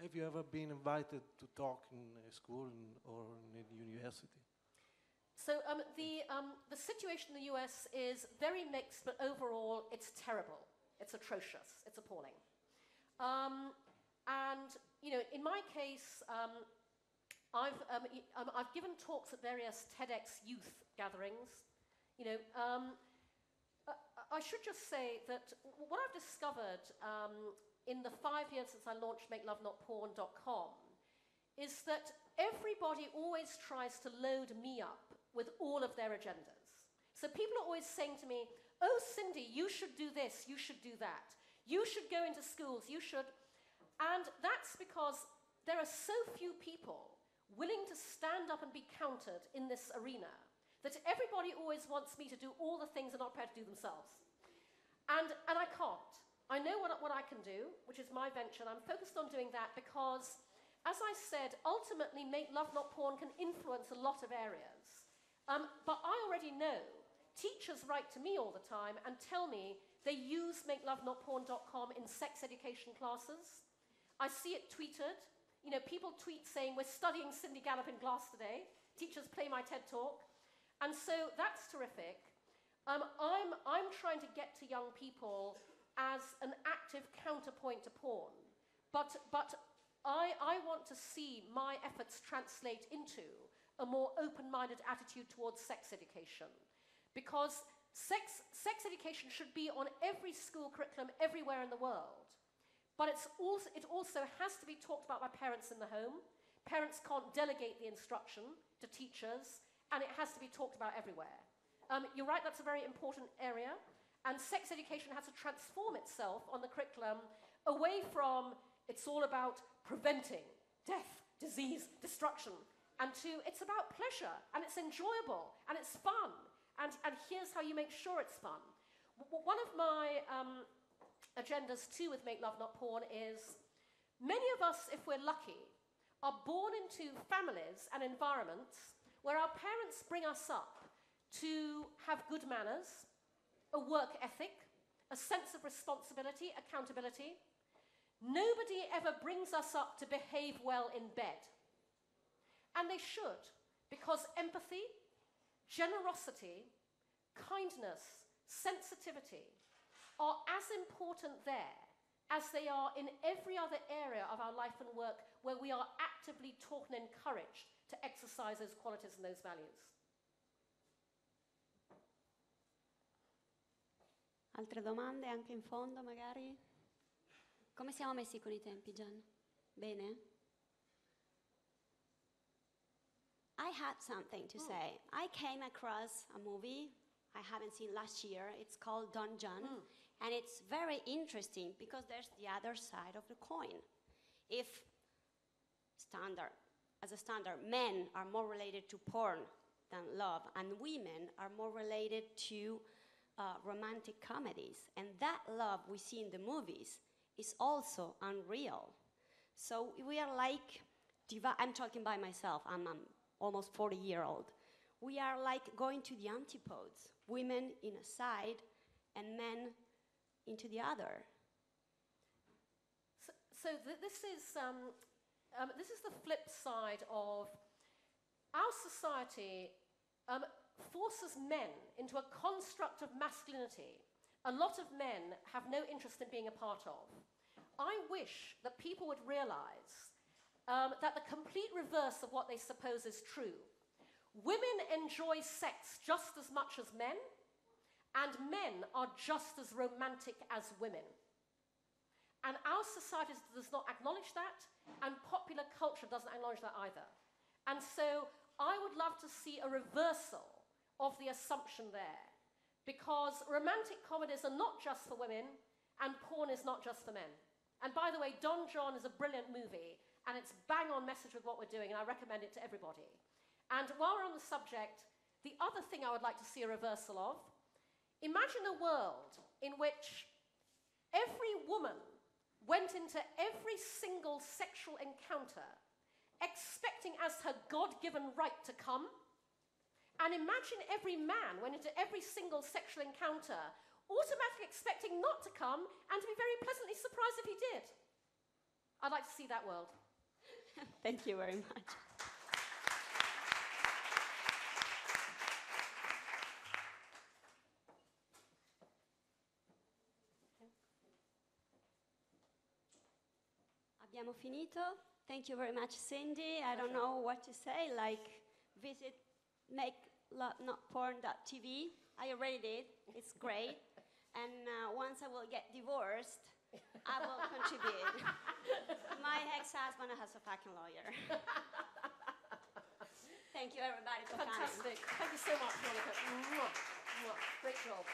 have you ever been invited to talk in a school or in a university? So the situation in the US is very mixed, but overall it's terrible. It's atrocious. It's appalling. And you know, in my case, I've given talks at various TEDx youth gatherings. You know, I should just say that what I've discovered in the 5 years since I launched MakeLoveNotPorn.com is that everybody always tries to load me up with all of their agendas. So people are always saying to me, oh, Cindy, you should do this, you should do that. You should go into schools, you should. And that's because there are so few people willing to stand up and be counted in this arena that everybody always wants me to do all the things they're not prepared to do themselves. And I can't. I know what I can do, which is my venture, and I'm focused on doing that because, as I said, ultimately Make Love Not Porn can influence a lot of areas. But I already know teachers write to me all the time and tell me they use MakeLoveNotPorn.com in sex education classes. I see it tweeted. You know, people tweet saying, we're studying Cindy Gallop in class today. Teachers play my TED talk. And so that's terrific. I'm trying to get to young people as an active counterpoint to porn. But I want to see my efforts translate into a more open-minded attitude towards sex education. Because sex education should be on every school curriculum everywhere in the world. But it also has to be talked about by parents in the home. Parents can't delegate the instruction to teachers, and it has to be talked about everywhere. You're right, that's a very important area. And sex education has to transform itself on the curriculum away from it's all about preventing death, disease, destruction, and to it's about pleasure, and it's enjoyable, and it's fun, and here's how you make sure it's fun. One of my agendas too with Make Love Not Porn is many of us, if we're lucky, are born into families and environments where our parents bring us up to have good manners, a work ethic, a sense of responsibility, accountability. Nobody ever brings us up to behave well in bed. And they should, because empathy, generosity, kindness, sensitivity are as important there as they are in every other area of our life and work where we are actively taught and encouraged to exercise those qualities and those values. Altre domande anche in fondo magari? Come siamo messi con i tempi, Gian? Bene? I had something to say. I came across a movie I haven't seen last year. It's called Don John. And it's very interesting because there's the other side of the coin. If as a standard, men are more related to porn than love, and women are more related to romantic comedies. And that love we see in the movies is also unreal. So we are like, I'm talking by myself, I'm almost 40-year-old. We are like going to the antipodes, women in a side and men into the other. So this is the flip side of our society forces men into a construct of masculinity a lot of men have no interest in being a part of. I wish that people would realize that the complete reverse of what they suppose is true. Women enjoy sex just as much as men, and men are just as romantic as women. And our society does not acknowledge that, and popular culture doesn't acknowledge that either. And so I would love to see a reversal of the assumption there, because romantic comedies are not just for women, and porn is not just for men. And by the way, Don John is a brilliant movie, and it's bang on message with what we're doing, and I recommend it to everybody. And while we're on the subject, the other thing I would like to see a reversal of, imagine a world in which every woman went into every single sexual encounter expecting as her God-given right to come, and imagine every man went into every single sexual encounter automatically expecting not to come and to be very pleasantly surprised if he did. I'd like to see that world. Thank you very much. Abbiamo finito. Thank you very much, Cindy. I don't know what to say. Like, visit MakeLoveNotPorn.tv. I already did. It's great. And once I will get divorced, I will contribute. My ex-husband has a fucking lawyer. Thank you, everybody, for coming. Fantastic. Thank you so much, Veronica. Great job.